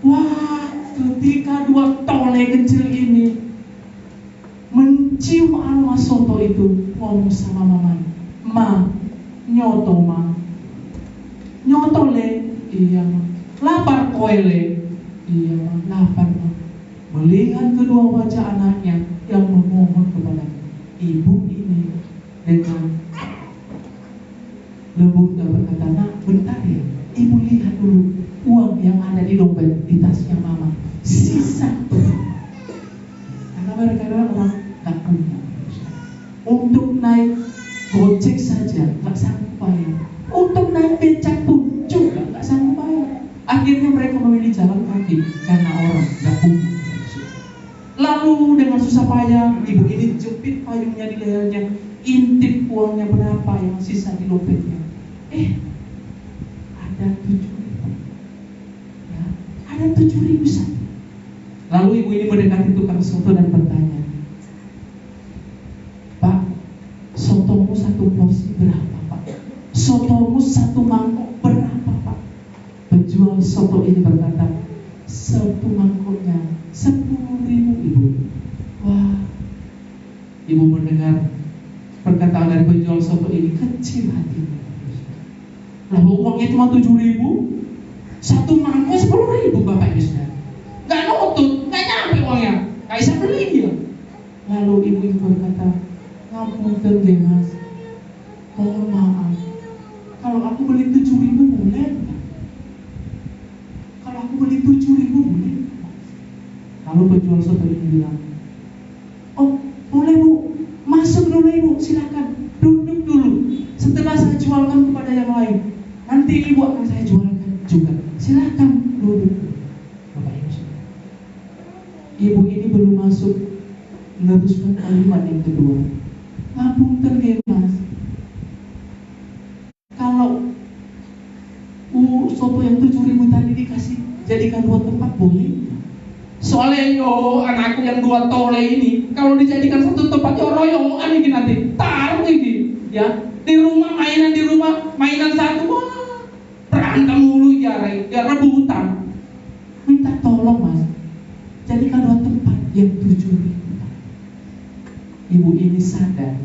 Wah, ketika 2 tole kecil ini mencium aroma soto itu, ngomong sama mamanya, "Ma, nyoto ma, nyoto le." "Iya ma." "Lapar koe le." "Iya ma, lapar ma." Melihat kedua wajah anaknya yang memohon kepada ibu ini dengan lembut dan berkata, "Nak, bentar ya, ibu lihat dulu uang yang ada di dompet, di tasnya mama, sisa berapa?" Karena mereka orang tak punya. Untuk naik gojek saja nggak sanggup bayar. Untuk naik becak pun juga nggak sanggup bayar. Akhirnya mereka memilih jalan kaki karena orang nggak punya. Lalu dengan susah payah, ibu ini jepit payungnya di lehernya, intip uangnya berapa yang sisa di dompetnya. Ada 7.000. Ya, ada 7.000 saja. Lalu ibu ini mendekati tukang soto dan bertanya, "Pak, sotomu 1 porsi berapa, Pak? Sotomu 1 mangkok berapa, Pak?" Penjual soto ini berkata, "1 mangkoknya 10.000, Ibu." Wah, ibu mendengar perkataan dari penjual soto ini, kecil hatinya. Lah uangnya cuma 7.000, 1 mangkok 10.000, Bapak Ibu Saudara. nggak nutut, nggak nyampe uangnya, nggak bisa beli dia. Lalu ibu-ibu berkata, ngapunten deh mas, mohon maaf, kalau aku beli 7.000 boleh? Kalau aku beli 7.000 boleh? Lalu penjual soto ini bilang, oh boleh bu, masuk dulu ibu, silakan duduk dulu. Setelah saya jualkan kepada yang lain, nanti ibu akan saya jualkan juga. Silakan duduk. Bapak ibu, ibu ini belum masuk meneruskan kalimat yang kedua. Ngapunten nggih mas, kalau soto yang 7.000 tadi dikasih jadikan 2 tempat boleh? Soalnya yo anakku yang 2 tole ini kalau dijadikan 1 tempat yo royongan ini nanti taruh ini ya di rumah mainan satu, wah berantem mulu ya rebutan. Minta tolong mas, jadikan 2 tempat yang 7.000. Ibu ini sadar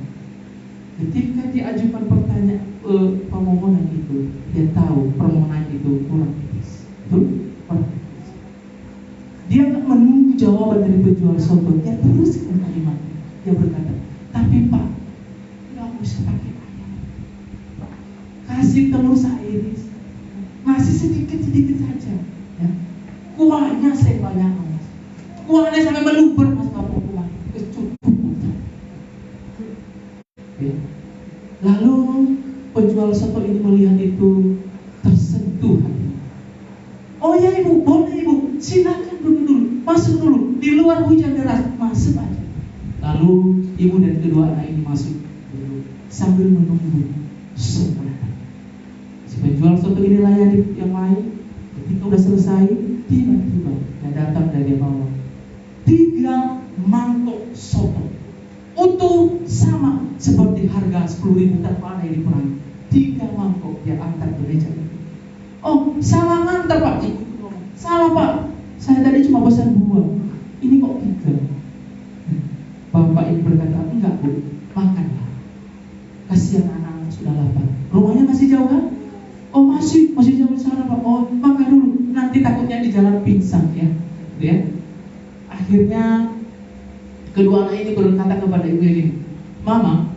ketika diajukan pertanyaan permohonan itu, dia tahu permohonan itu kurang etis. Dia nggak menunggu jawaban dari penjual soto, dia teruskan kalimat. Dia berkata, tapi pak, nggak usah pakai ayam, kasih telur saya iris, masih sedikit saja, ya. Kuahnya saya banyak mas, kuahnya sampai meluber mas, kamu kuah kecukupan. Ya. Lalu penjual soto ini melihat itu tersentuh hati. Oh ya ibu, boleh ibu, silakan dulu, masuk dulu. Di luar hujan deras, masuk aja. Lalu ibu dan kedua anak ini masuk dulu sambil menunggu semua. Si penjual soto ini layani yang lain. Ketika udah selesai, tiba-tiba dia datang dari bawah 3 mangkok soto utuh sama seperti harga 10.000 tanpa ada yang dikurangi. 3 mangkok dia angkat ke meja itu. Oh, salah ngantar pak. Salah pak, saya tadi cuma pesan 2, ini kok 3. Bapak ini berkata, enggak bu, makanlah, kasihan anak-anak sudah lapar. Rumahnya masih jauh kan? Oh masih jauh di sana pak. Oh makan dulu, nanti takutnya di jalan pingsan ya. Akhirnya kedua anak ini berkata kepada ibu ini, mama,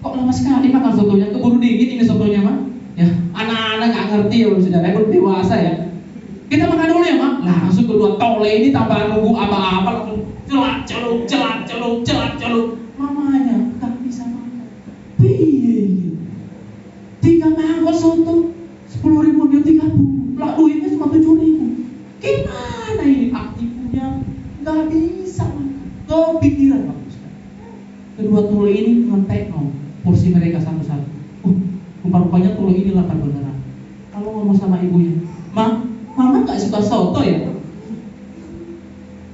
kok lama sekali makan sotonya, keburu dingin ini sotonya mah. Ya, anak-anak nggak ngerti ya, sudah baru dewasa ya. Kita makan dulu ya mak. Langsung kedua tole ini tanpa nunggu apa-apa langsung celak-celuk. Mamanya nggak bisa makan. Piye? 3 mangkok soto 10.000 dia 30. Lah duitnya cuma 7.000. Gimana ini? Ibunya nggak bisa makan. Kepikiran pak Ustaz. Kedua tole ini ngentek porsi mereka satu-satu. Rupa-rupanya tole ini lapar beneran. Kalau ngomong sama ibunya, mama nggak suka soto ya?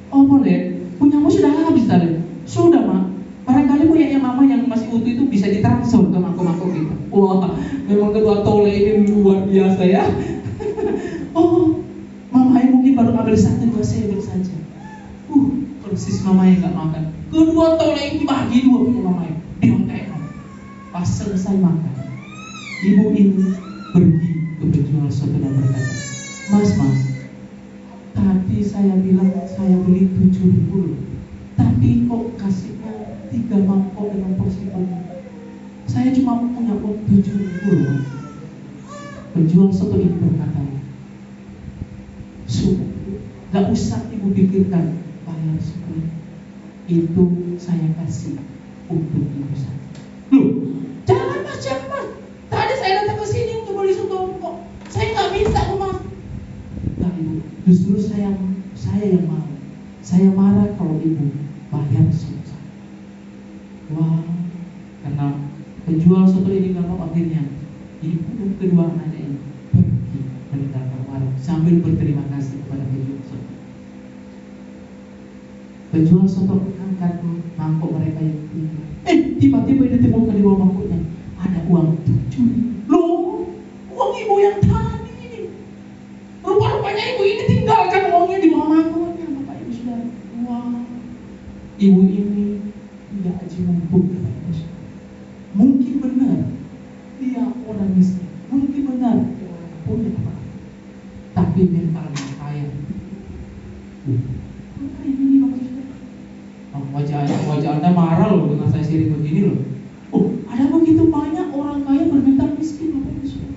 Oh boleh, punyamu sudah habis tadi. Sudah mak, barangkali punyanya mama yang masih utuh itu bisa ditransfer ke mangkok-mangkok kita. Wah, memang kedua tole ini luar biasa ya. Oh, mama mungkin baru ambil 1-2 sebel saja. Persis mama yang nggak makan. Kedua tole ini bagi 2 punya mama yang diontek. Pas selesai makan, ibu ini pergi ke penjual soto dan berkata, Mas, tadi saya bilang saya beli 7.000, tapi kok kasihnya 3 mangkok dengan porsi penuh. Saya cuma punya uang 7.000 Mas. Penjual soto ini berkata, sudah, gak usah ibu pikirkan bayar 10. Itu saya kasih untuk ibu saya. Loh, jangan mas. Tadi saya datang ke sini untuk beli soto kok. Saya nggak minta kok mas. Nah ibu, justru saya yang mau. Saya marah kalau ibu bayar soto saya. Wah, karena penjual soto ini nggak mau, akhirnya ibu dan kedua anaknya ini pergi meninggalkan warung sambil berterima kasih kepada penjual soto. Penjual soto angkat mangkok mereka yang tinggi. Tiba-tiba ditemukan di bawah mangkoknya ada uang 7.000. Loh, uang ibu yang tadi ini. Rupa-rupanya ibu ini tinggalkan uangnya di bawah mangkoknya. Bapak ibu saudara, wah, ibu ini tidak aji mumpung. Mungkin benar dia orang miskin, mungkin benar dia punya apa, tapi mentalnya kaya. sharing begini loh. Oh, ada begitu banyak orang kaya bermental miskin, Bapak Ibu Saudara.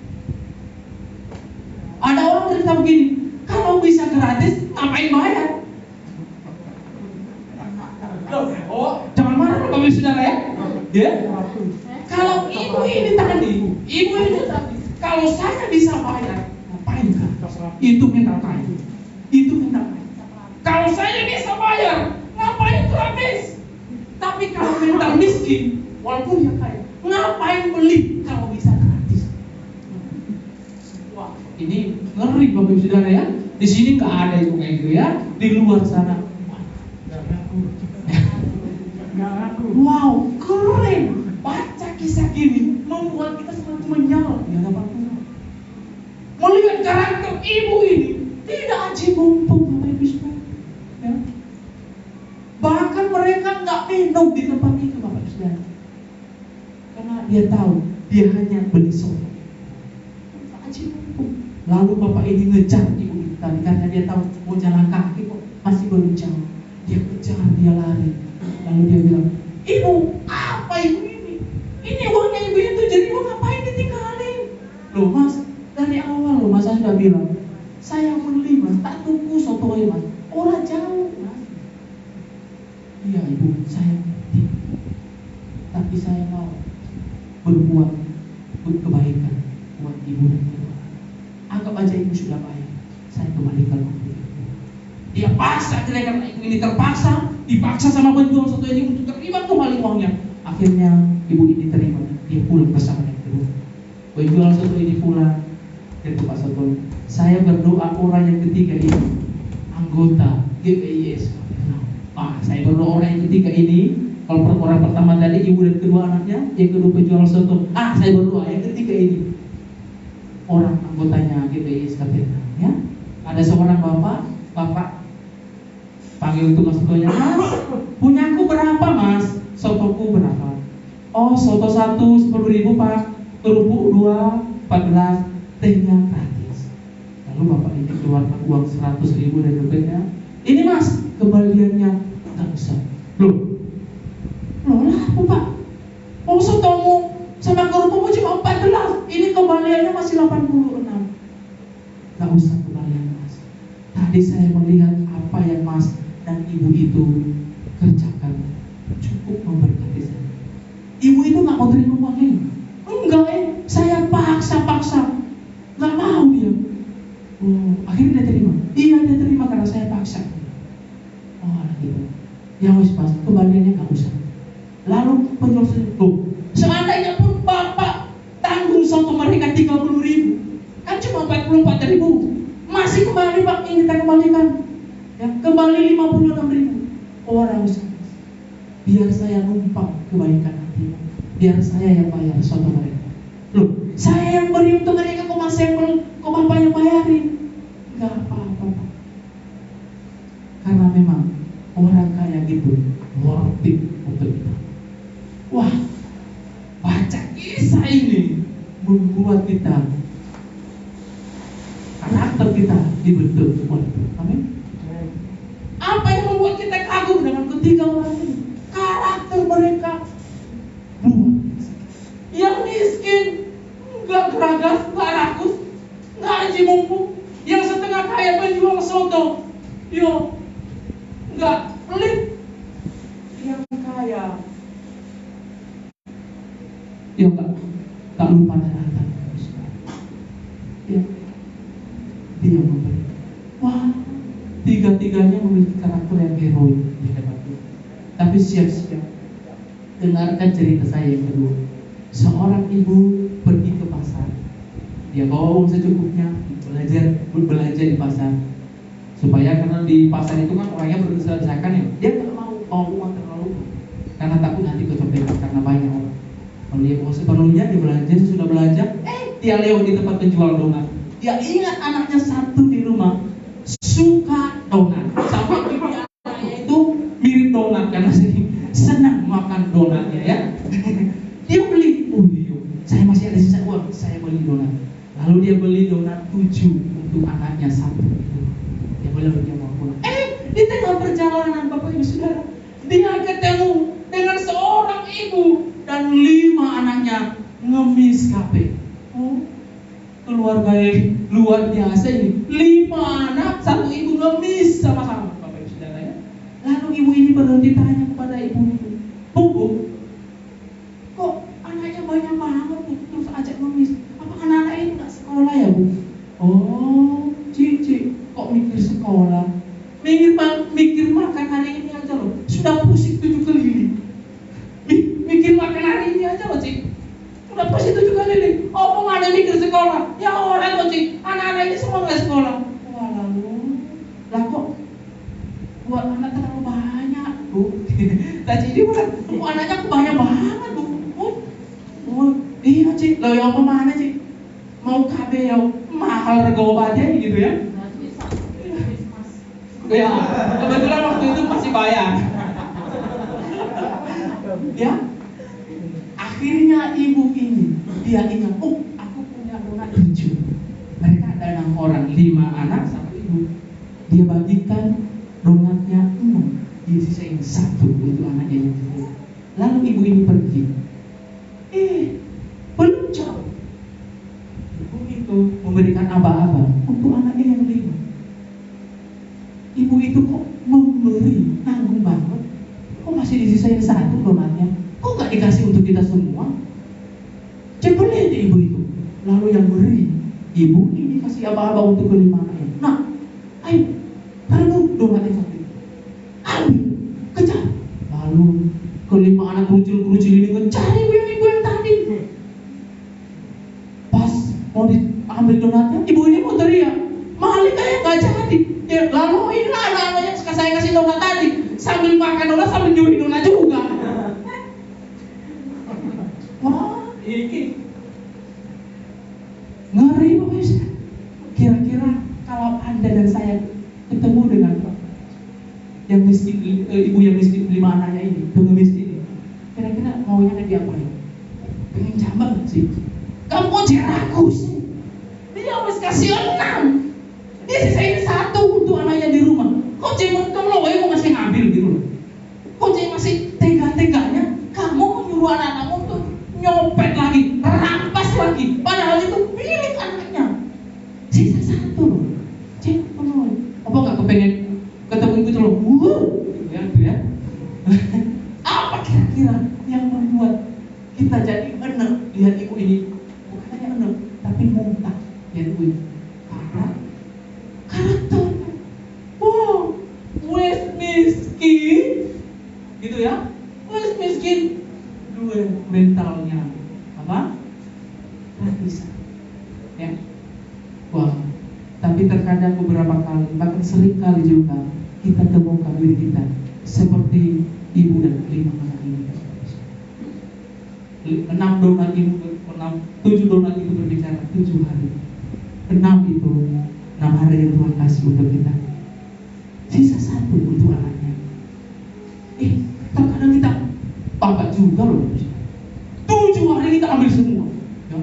Ada orang cerita begini, kalau bisa gratis, ngapain bayar? Oh, jangan marah loh Bapak Ibu Saudara ya. Ya. Kalau ibu ini tadi, kalau saya bisa bayar, ngapain kan? Itu mental kaya. Itu mental kaya. Kalau saya bisa bayar, ngapain gratis? Tapi kalau mental miskin, walaupun dia kaya, ngapain beli kalau bisa gratis? Wah, ini ngeri Bapak Ibu Saudara ya. Di sini nggak ada itu kayak gitu ya. Di luar sana, wow, keren. Baca kisah gini membuat kita semakin menyala di hadapan Tuhan. Melihat karakter ibu ini tidak aji mumpung Bapak Ibu Saudara. Ya. Bahkan mereka nggak minum di tempat itu Bapak Ibu Saudara. Karena dia tahu dia hanya beli soto. Aji mumpung. Lalu Bapak ini ngejar ibu itu tadi karena dia tahu mau jalan kaki kok masih belum jauh. Dia kejar, dia lari. Lalu dia bilang, ibu, apa ibu ini? Ini uangnya ibu itu, jadi ibu ngapain ditinggalin? Loh mas, dari awal loh mas saya sudah bilang, saya beli mas, tak tunggu soto ya mas. Orang jauh mas. Iya ibu, saya ngerti. Tapi saya mau berbuat kebaikan buat ibu dan keluarga. Anggap aja ibu sudah baik, saya kembalikan waktu itu. Dia paksa, karena ibu ini terpaksa, dipaksa sama penjual soto ini untuk terima kembali uangnya. Akhirnya ibu ini terima, dia pulang bersama yang kedua. Penjual soto ini pulang dari tempat soto. Saya berdoa orang yang ketiga ini anggota GPIS. Saya berdoa orang yang ketiga ini, kalau orang pertama tadi ibu dan kedua anaknya, yang kedua penjual soto. Saya berdoa yang ketiga ini orang anggotanya GPIS KPK. Ya, ada seorang bapak panggil tukang sotonya, mas, punyaku berapa mas? Sotoku berapa? Oh, soto 1 10.000 pak, kerupuk 2 14, tehnya gratis. Lalu bapak ini keluarkan uang 100.000 dari dompetnya. Ini mas, kembaliannya nggak usah. Loh lah apa pak? Oh sotomu sama kerupukmu cuma 14, ini kembaliannya masih 86. Nggak usah kembalian mas. Tadi saya melihat apa yang mas dan ibu itu kerjakan cukup memberkati saya. Ibu itu nggak mau terima uangnya. Enggak saya paksa, nggak mau dia. Akhirnya dia terima. Iya dia terima karena saya paksa. Gitu. Ya wis mas, kembaliannya nggak usah. Lalu penjual soto, seandainya pun bapak tanggung soto mereka 30.000, kan cuma 44.000, masih kembali pak, ini kita kembalikan. Ya, kembali 56.000. Orang usah. Biar saya numpang kebaikan hati, biar saya yang bayar soto mereka. Loh, saya yang beri untuk mereka, kok mas yang kok bapak yang bayarin? Enggak apa-apa pak. Karena memang orang kaya gitu worth it untuk kita. Wah, baca kisah ini membuat kita karakter kita dibentuk oleh Tuhan. Amin. Apa yang membuat kita kagum dengan ketiga orang ini? Karakter mereka luar biasa. Yang miskin, nggak geragas, nggak rakus, nggak aji mumpung. Yang setengah kaya penjual soto, yo, nggak pelit. Yang kaya, yo nggak lupa daratan. Ya, dia memberi. Wah, tiga-tiganya memiliki karakter yang heroik di hadapan Tuhan. Tapi siap-siap dengarkan cerita saya yang kedua. Seorang ibu pergi ke pasar. Dia bawa uang secukupnya, belanja di pasar. Supaya karena di pasar itu kan orangnya berdesak-desakan ya. Dia nggak mau bawa uang terlalu, karena takut nanti kecopetan karena banyak orang. Kalau dia bawa seperlunya, dia belanja, sudah belanja, dia lewat di tempat penjual donat. Dia ingat anaknya satu di rumah suka donat, sampai ibu anaknya itu mirip donat karena senang makan donatnya ya. Dia beli, saya masih ada sisa uang, saya beli donat. Lalu dia beli donat 7 untuk anaknya satu. Dia beli lalu dia mau pulang. Di tengah perjalanan Bapak Ibu Saudara, dia ketemu dengan seorang ibu dan 5 anaknya ngemis kabeh. Oh, keluarga yang luar biasa ini. 5 anak, 1 ibu ngemis sama-sama, Bapak Ibu Saudara ya. Lalu ibu ini berhenti tanya kepada ibu itu, Bu, kok anaknya banyak banget Bu, terus ajak ngemis? Apa anak-anak itu nggak sekolah ya Bu? Oh, Cici, kok mikir sekolah? Mikir makan hari ini aja loh, sudah pusing 7 keliling. Mikir makan hari ini aja loh, Cik. Udah pusing 7 keliling. Oh, mau ada mikir sekolah? Ya orang loh, Cik. Anak-anak ini semua nggak sekolah. Wah, lalu, lah kok buat anak terlalu banyak, Bu. Tadi ini bukan, anaknya banyak banget, Bu. Oh, iya, Cik. Loh, yang kemana, Cik? Mau KB yang mahal rego obatnya gitu ya? Ya, kebetulan waktu itu masih bayar. Ya, akhirnya ibu ini dia ingat, oh aku punya donat 7. Mereka ada 6 orang, 5 anak, 1 ibu. Dia bagikan donatnya 6, dia sisain 1 untuk anaknya yang kedua. Lalu ibu ini pergi. Belum jauh, ibu itu memberikan aba-aba untuk anaknya yang 5. Ibu itu kok memberi, nanggung banget. Kok masih disisain 1 donatnya? Kok gak dikasih untuk kita semua? Cebelin deh ibu itu. Lalu yang beri, ibu ini kasih aba-aba untuk ke-5 anaknya. Nah, ayo, taruh donatnya 1. Ambil, kejar. Lalu ke-5 anak kerucil-kerucil ini mencari ibu yang tadi. Pas mau diambil donatnya, ibu ini mau teriak. Malik kayak gak jadi. Ya, lalu inilah anak-anak yang saya kasih donat tadi, sambil makan donat sambil nyuri donat juga. Wah, ini ngeri Bapak Ibu. Kira-kira kalau Anda dan saya ketemu dengan yang miskin, ibu yang miskin 5 anaknya ini, pengemis ini, kira-kira maunya diapain? Pengen jambak nggak sih? Kamu kok jeraku sih? Dia harus kasih 6. Dia sisain 1 untuk anaknya di rumah. Kok jangan kamu loh, mau ngasih ngambil gitu loh. Kok jangan masih tega-teganya kamu menyuruh anak-anakmu untuk nyopet lagi, rampas lagi, padahal itu milik anaknya. Sisa 1 loh. Jangan loh. Apa nggak kepengen ketemu itu loh? Ya. Apa kira-kira yang membuat kita jadi enak lihat ibu ini? Bukan hanya enak, tapi muntah lihat ibu ini. Karena karakternya, wow, wes miskin, gitu ya, wes miskin, 2 mentalnya apa? Gratisan, ya, wah. Tapi terkadang beberapa kali, bahkan sering kali juga kita temukan diri kita seperti ibu dan 5 anak ini. 7 donat itu berbicara 7 hari. 6 itu 6 hari yang Tuhan kasih untuk kita. Sisa 1 untuk anaknya. Terkadang kita bapak juga loh. 7 hari kita ambil semua. Ya.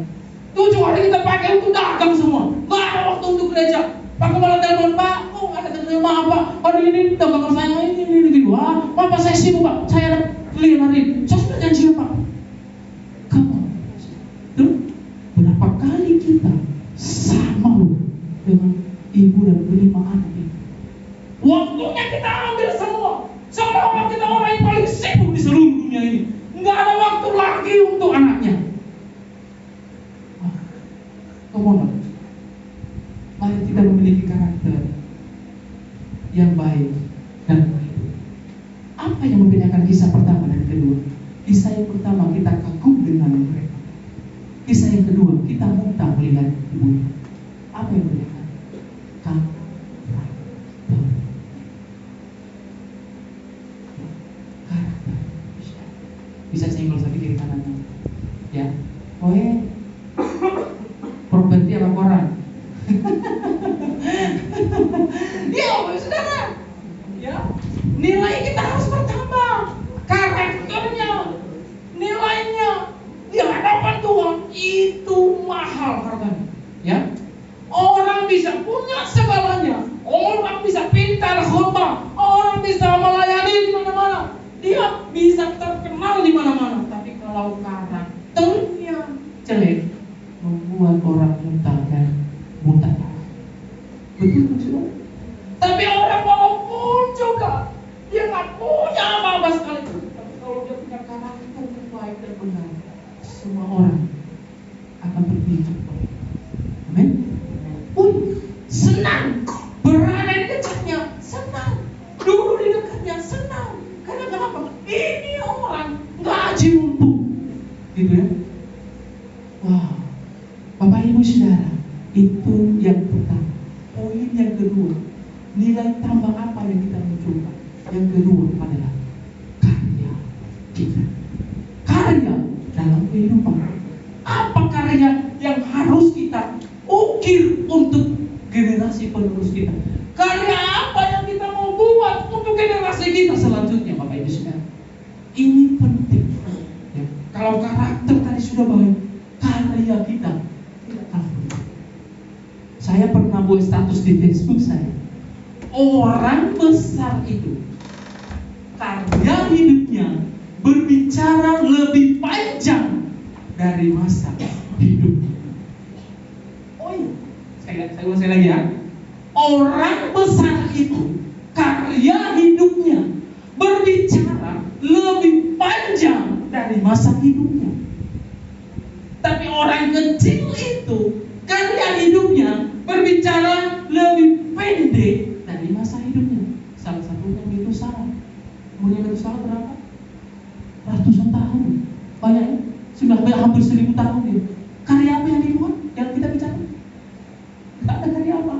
7 hari kita pakai untuk dagang semua. Gak ada waktu untuk gereja. Pak kepala telepon, Pak, oh ada terima apa? Hari ini dagangan saya ini gitu. Pak saya sibuk Pak, saya ada klien hari ini. Saya sudah janji ya Pak. Kamu, tuh berapa kali kita sama loh dengan ibu dan 5 anak ini. Waktunya kita ambil semua. Seolah-olah kita orang yang paling sibuk di seluruh dunia ini. Nggak ada waktu lagi untuk anaknya. Come on, mari kita memiliki karakter yang baik dan baik. Apa yang membedakan kisah pertama dan kedua? Kisah yang pertama kita kagum dengan mereka. Kisah yang kedua kita muntah melihat ibu. Apa yang membedakan? Karakter. Bisa senggol sampai kiri kanannya, ya. Properti apa koran? Ya, saudara. Ya, nilai kita harus bertambah. Karakternya, nilainya di hadapan Tuhan itu mahal harganya. Ya, orang bisa punya segalanya, orang bisa pintar khotbah, orang bisa melayani di mana-mana, dia bisa terkenal di mana-mana. orang muntah dan muntah. Betul kan saudara? Tapi orang walaupun juga dia nggak punya apa-apa sekali, tapi kalau dia punya karakter yang baik dan benar, semua orang akan berpijak. Amin. Senang berada di dekatnya, senang duduk di dekatnya, senang. Karena kenapa? Ini orang gaji mumpung, gitu ya. Wah, Bapak Ibu Saudara, itu yang pertama. Poin yang kedua, nilai tambah apa yang kita munculkan? Yang kedua adalah karya kita. Karya dalam kehidupan. Apa karya yang harus kita ukir untuk generasi penerus kita? Karya apa yang kita mau buat untuk generasi kita selanjutnya, Bapak Ibu Saudara? Ini penting. Ya, kalau karakter tadi sudah baik, karya kita tidak kalah. Saya pernah buat status di Facebook saya. Orang besar itu karya hidupnya berbicara lebih panjang dari masa hidup. Oh iya, saya ulang lagi ya. Orang besar itu karya hidupnya berbicara lebih panjang dari masa hidupnya. Tapi orang kecil itu karya hidupnya berbicara lebih pendek dari masa hidupnya. Salah satunya Metusala. Umurnya Metusala berapa? Ratusan tahun. Banyak ya? Sudah hampir 1000 tahun dia. Karya apa yang dibuat? Yang kita bicara? Tak ada karya apa.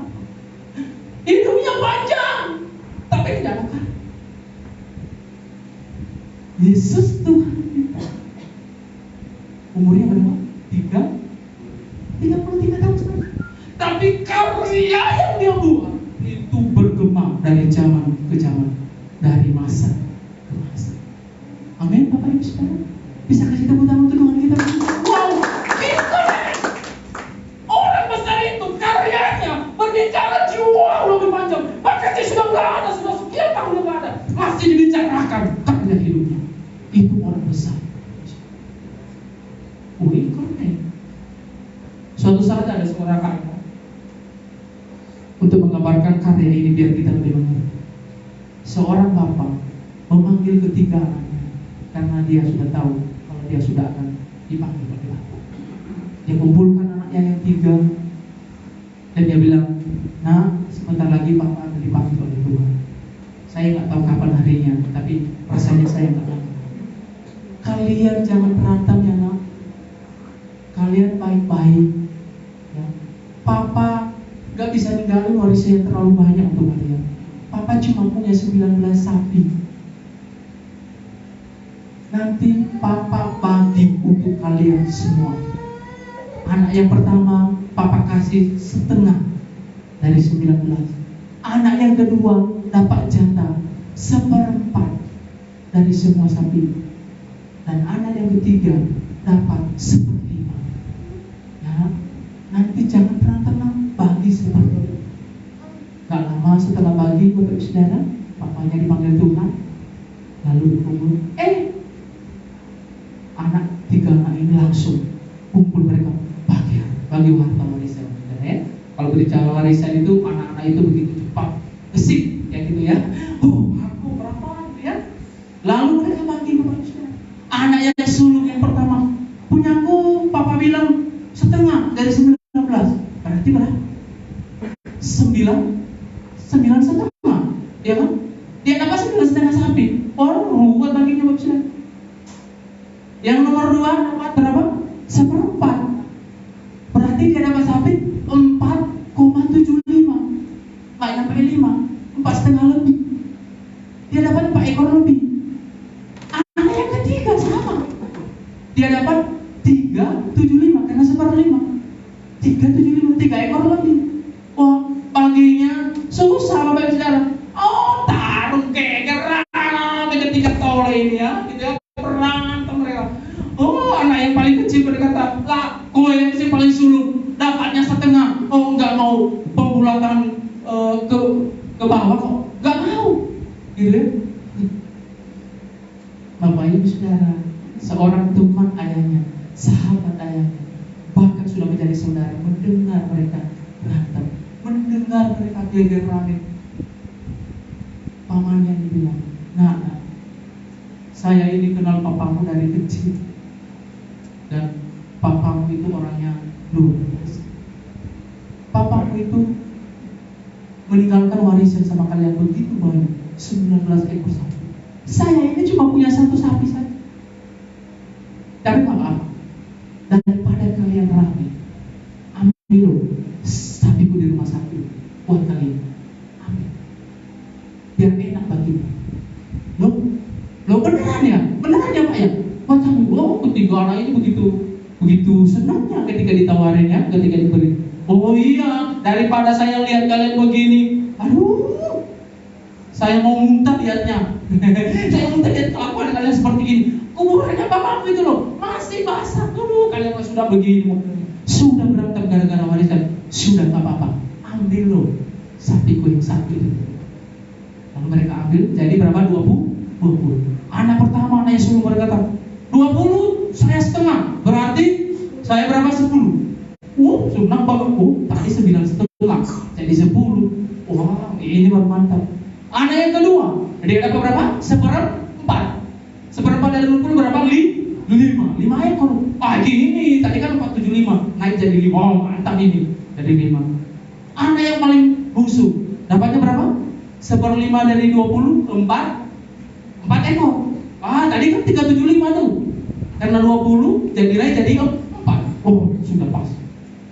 Hidupnya panjang, tapi tidak ada karya. Yesus Tuhan kita. Umurnya berapa? 33 tahun sekarang. Tapi karya yang dia buat itu bergema dari zaman ke zaman, dari masa ke masa. Amin, Bapak Ibu Saudara. Bisa kasih tepuk tangan untuk Tuhan kita? Wow, itu keren. Orang besar itu karyanya berbicara jauh lebih panjang. Bahkan dia sudah nggak ada, sudah sekian tahun nggak ada, masih dibicarakan karya hidupnya. Itu orang besar. Keren. Suatu saat ada seorang kakak untuk menggambarkan karya ini biar kita lebih mengerti. Seorang bapak memanggil ketiga anaknya karena dia sudah tahu kalau dia sudah akan dipanggil oleh Bapak. Dia kumpulkan anaknya yang 3 dan dia bilang, "Nah, sebentar lagi Papa akan dipanggil oleh Tuhan. Saya nggak tahu kapan harinya, tapi rasanya saya nggak tahu. Kalian jangan berantem ya nak. Kalian baik-baik. Ya. Papa gak bisa ninggalin warisan yang terlalu banyak untuk kalian. Papa cuma punya 19 sapi. Nanti Papa bagi untuk kalian semua. Anak yang pertama Papa kasih setengah dari 19. Anak yang kedua dapat jatah 1/4 dari semua sapi. Dan anak yang ketiga dapat 1/5. Ya, nanti jangan pernah tenang, bagi seperti itu. Gak lama setelah bagi, Bapak Ibu Saudara, papanya dipanggil Tuhan, lalu dikumpul. Anak 3 anak ini langsung kumpul mereka bagi harta warisan. Ya. Kalau berbicara warisan itu anak-anak itu begitu cepat, gesik, ya gitu ya. Aku berapa gitu ya. Lalu mereka bagi Bapak Ibu Saudara. Anak yang sulung yang pertama, punyaku, Papa bilang setengah dari 19. Berarti berapa? 9,5, ya kan? Dia dapat 9,5 sapi. Ruwet baginya Bapak Saudara. Yang nomor 2 dapat berapa? 1/4. Berarti dia dapat sapi 4,75. Nggak sampai 5, 4,5 lebih. Dia dapat 4 ekor lebih. Anak yang ketiga sama. Dia dapat 3,75 karena 1/5. 3,75, 3 ekor lebih. Wah, paginya susah Bapak Ibu Saudara. Taruh kegeran ketika tole ini ya, gitu ya, berantem mereka. Anak yang paling kecil berkata, lah, gue yang sih paling sulung, dapatnya setengah. Nggak mau pembulatan ke bawah kok, nggak mau, gitu ya. Bapak Ibu Saudara, seorang teman ayahnya, sahabat ayahnya, bahkan sudah menjadi saudara, mendengar mereka berantem, mendengar mereka geger rame. Pamannya bilang, "Nak, saya ini kenal papamu dari kecil, dan papamu itu orangnya luar biasa. Papamu itu meninggalkan warisan sama kalian begitu banyak, 19 ekor sapi. Saya ini cuma punya 1 sapi saja. Tapi nggak apa-apa. Daripada kalian rame, ambil loh sapiku di rumah sakit buat kalian. Ambil. Biar enak bagimu." Lo beneran ya? Beneran ya Pak ya? Macam ketiga anak ini begitu senangnya ketika ditawarinnya, ketika diberi. "Oh iya, daripada saya lihat kalian begini, aduh, saya mau muntah lihatnya." Saya muntah lihat kelakuan kalian seperti ini. Kuburannya bapakku itu loh masih basah. Aduh, kalian sudah begini, sudah berantem gara-gara warisan. Sudah tak apa-apa, ambil loh sapiku yang satu itu. Lalu mereka ambil, jadi berapa? 20. Anak pertama, anak yang sulung berkata, 20, saya setengah, berarti saya berapa? 10. Senang banget. Tadi 9,5, jadi 10. Wah, ini baru mantap. Anak yang kedua, dia dapat berapa? 1/4. 1/4 dari 20 berapa? 5 ekor. Gini, tadi kan 475, naik jadi 5. Oh, mantap ini, jadi 5. Anak yang paling busuk, dapatnya berapa? 1/5 dari 20, 4 ekor. Tadi kan 375 tuh. Karena 20 jadi naik jadi 4. Oh, sudah pas.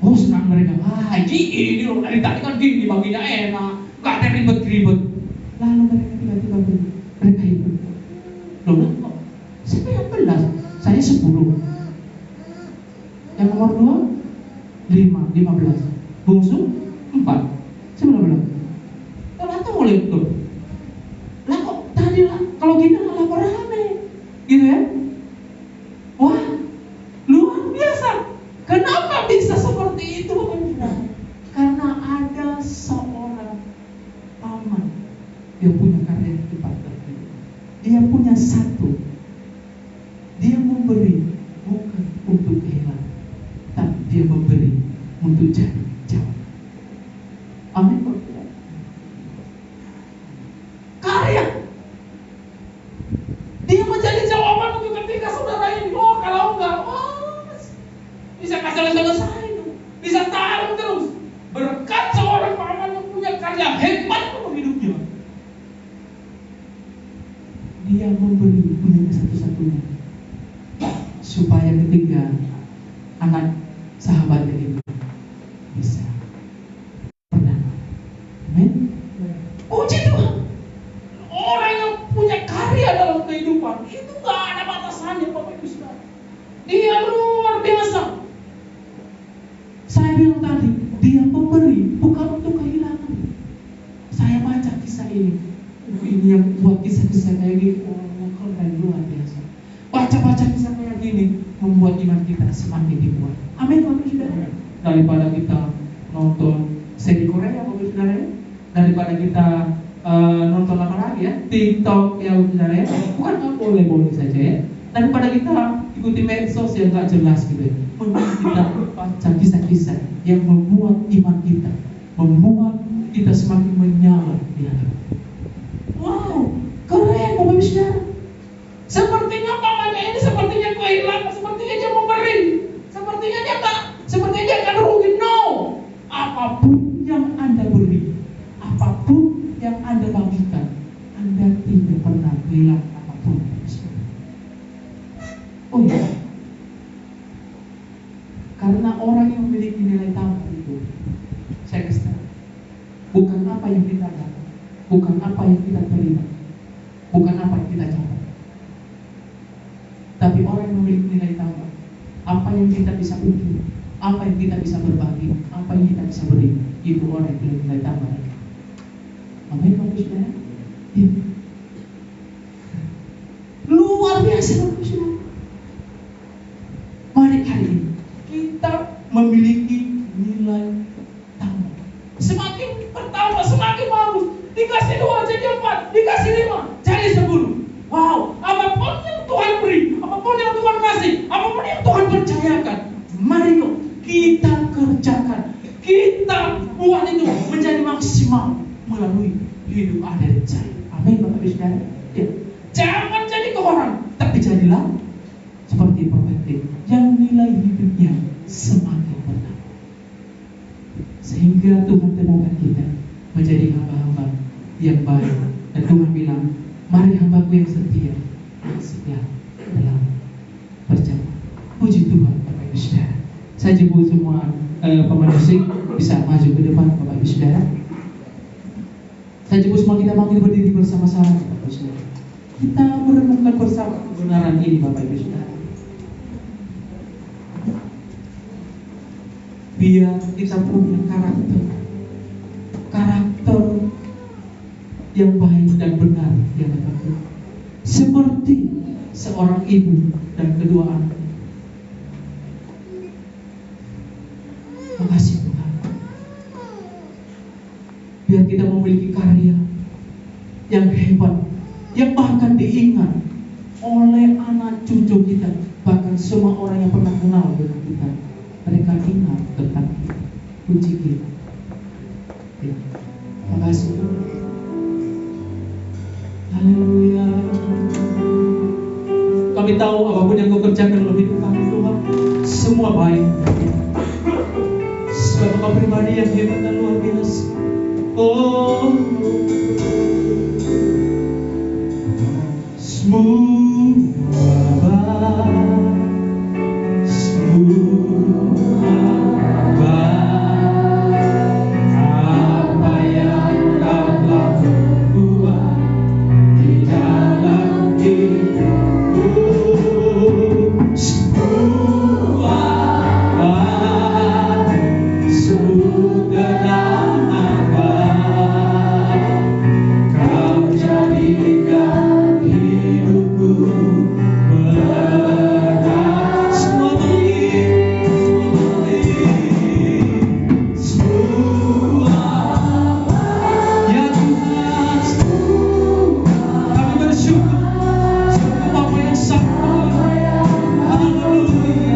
Oh, senang mereka. Ini loh, dari tadi kan gini, baginya enak, gak ada ribet-ribet. Lalu mereka tiba-tiba mereka ikut. Loh, kok siapa yang 11? Saya 10. Yang nomor 2 15. Bungsu 4, 19. Kalau boleh tuh. Lah kok tadi lah kalau gini lah rame, gitu ya? Wah, luar biasa. Kenapa bisa seperti itu? Karena ada seorang paman yang punya karya hebat. Dia punya satu. Dia memberi bukan untuk kehilangan, tapi dia memberi untuk jadi jawab. Amin. Karya. Dia menjadi jawaban untuk ketika saudara ini. Kalau enggak, bisa selesai, bisa taruh terus. Berkat seorang paman yang punya karya hebat untuk hidupnya. Dia memberi punya satu-satunya, supaya ketiga anak sahabatnya itu bisa berdamai. Amin. Puji Tuhan. Orang yang punya karya dalam kehidupan itu gak ada batasannya, Bapak Ibu Saudara. Dia luar biasa. Saya bilang tadi, dia memberi bukan untuk kehilangan. Saya baca kisah ini. Ini yang buat kisah-kisah kayak gini, keren, luar biasa. Baca-baca kisah kayak gini membuat iman kita semakin dikuat. Amin, Bapak Ibu Saudara. Daripada kita nonton seri Korea, Bapak Ibu Saudara, daripada kita nonton apa lagi ya, TikTok ya, Saudara ya, bukan boleh-boleh saja ya. Daripada kita ikuti medsos yang gak jelas gitu ya, mending kita baca kisah-kisah yang membuat iman kita, membuat kita semakin menyala di hadapan. Wow, keren Bapak Ibu Saudara. Sepertinya pamannya ini sepertinya kehilangan, sepertinya dia memberi, sepertinya dia akan rugi. No, apapun yang Anda beri, apapun yang Anda bagikan, Anda tidak pernah hilang apapun. Oh ya, karena orang yang memiliki nilai tambah itu, saya kasih tahu, bukan apa yang kita dapat, bukan apa yang kita terima, bukan apa yang kita capai, tapi orang yang memiliki nilai tambah, apa yang kita bisa untung, apa yang kita bisa berbagi, apa yang kita bisa beri, itu orang yang memiliki nilai tambah. Amin, Bapak Saudara. Ya. Luar biasa, Bapak Saudara. Mari hari ini kita memiliki nilai tambah. Semakin bertambah, semakin bagus. Dikasih 2 jadi 4, dikasih 5 jadi 10. Wow, apapun yang Tuhan beri, apapun yang Tuhan kasih, apapun yang Tuhan percayakan, mari yuk kita kerjakan, kita buat itu menjadi maksimal melalui hidup ada di saya. Amin Bapak Ibu Saudara. Ya. Jangan jadi ke orang, tapi jadilah seperti Prophet yang nilai hidupnya semakin benar. Sehingga Tuhan temukan kita menjadi hamba-hamba yang baik. Dan Tuhan bilang, mari hambaku yang setia, yang setia dalam perjalanan. Puji Tuhan Bapak Ibu Saudara. Saya jemput semua pemain musik bisa maju ke depan Bapak Ibu Saudara. Saya jemput semua kita manggil berdiri bersama-sama Bapak Ibu Saudara. Kita merenungkan bersama kebenaran ini Bapak Ibu Saudara. Biar kita punya karakter yang baik dan benar di hadapan Tuhan. Seperti seorang ibu dan kedua anak. Makasih Tuhan. Biar kita memiliki karya yang hebat, yang bahkan diingat oleh anak cucu kita, bahkan semua orang yang pernah kenal dengan kita. Mereka ingat tentang kita. Puji kita. Ya. Makasih Tuhan. Haleluya. Kami tahu apapun yang kau kerjakan dalam hidup kami Tuhan, semua baik. Sebab kau pribadi yang hebat dan luar biasa. Oh, semua baik, semua baik. Apa yang kau telah buat di dalam hidupku, semua baik, sudah apa kau jadikan hidupku berat. Semua baik, semua ya Tuhan, kami bersyukur sungguh Bapa yang sangat. Haleluya.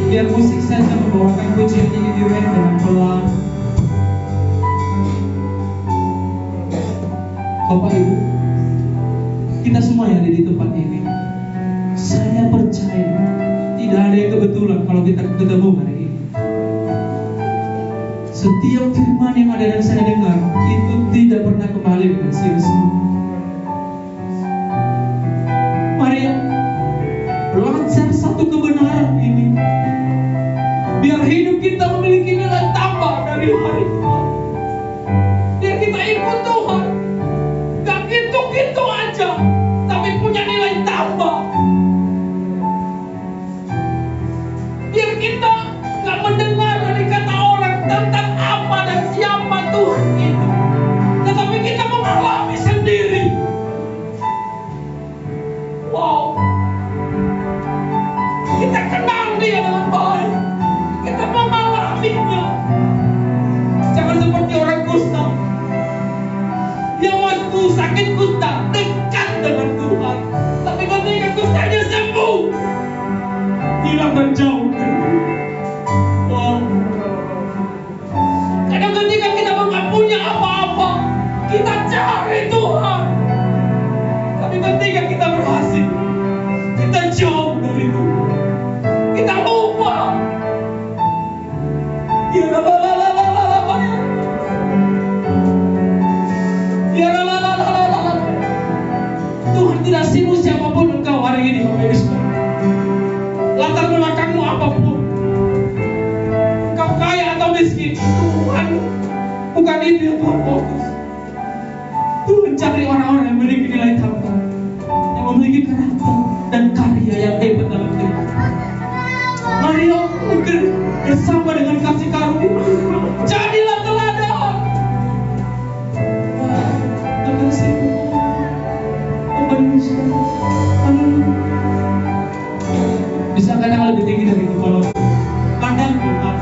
Biar musik saja membawakan pujian ini diulang dengan pelan. Bapak Ibu, kita semua yang ada di tempat ini, saya percaya tidak ada yang kebetulan kalau kita ketemu hari ini. Setiap firman yang ada dan saya dengar itu tidak pernah kembali dengan sia-sia. Mari belajar satu kebenaran ini, biar hidup kita memiliki nilai tambah dari hari ke hari. Biar kita ikut Tuhan, gak gitu-gitu aja, tapi punya nilai tambah. Biar kita gak mendengar dari kata orang tentang apa dan siapa Tuhan itu, tetapi kita mengalami sendiri. Wow, kita kenal Dia dengan baik, kita mengalaminya. Jangan seperti orang kusta yang waktu sakit kusta dekat dengan Tuhan, tapi ketika kustanya sembuh, hilang dan jauh. Wow. Kadang ketika kita nggak punya apa-apa, kita cari Tuhan, tapi ketika kita berhasil, kita jauh dari Tuhan. Kita lupa bersama dengan kasih karunia. Jadilah teladan. Terima kasih Tuhan. Bisa kadang lebih tinggi dari kepala. Pandang Tuhan.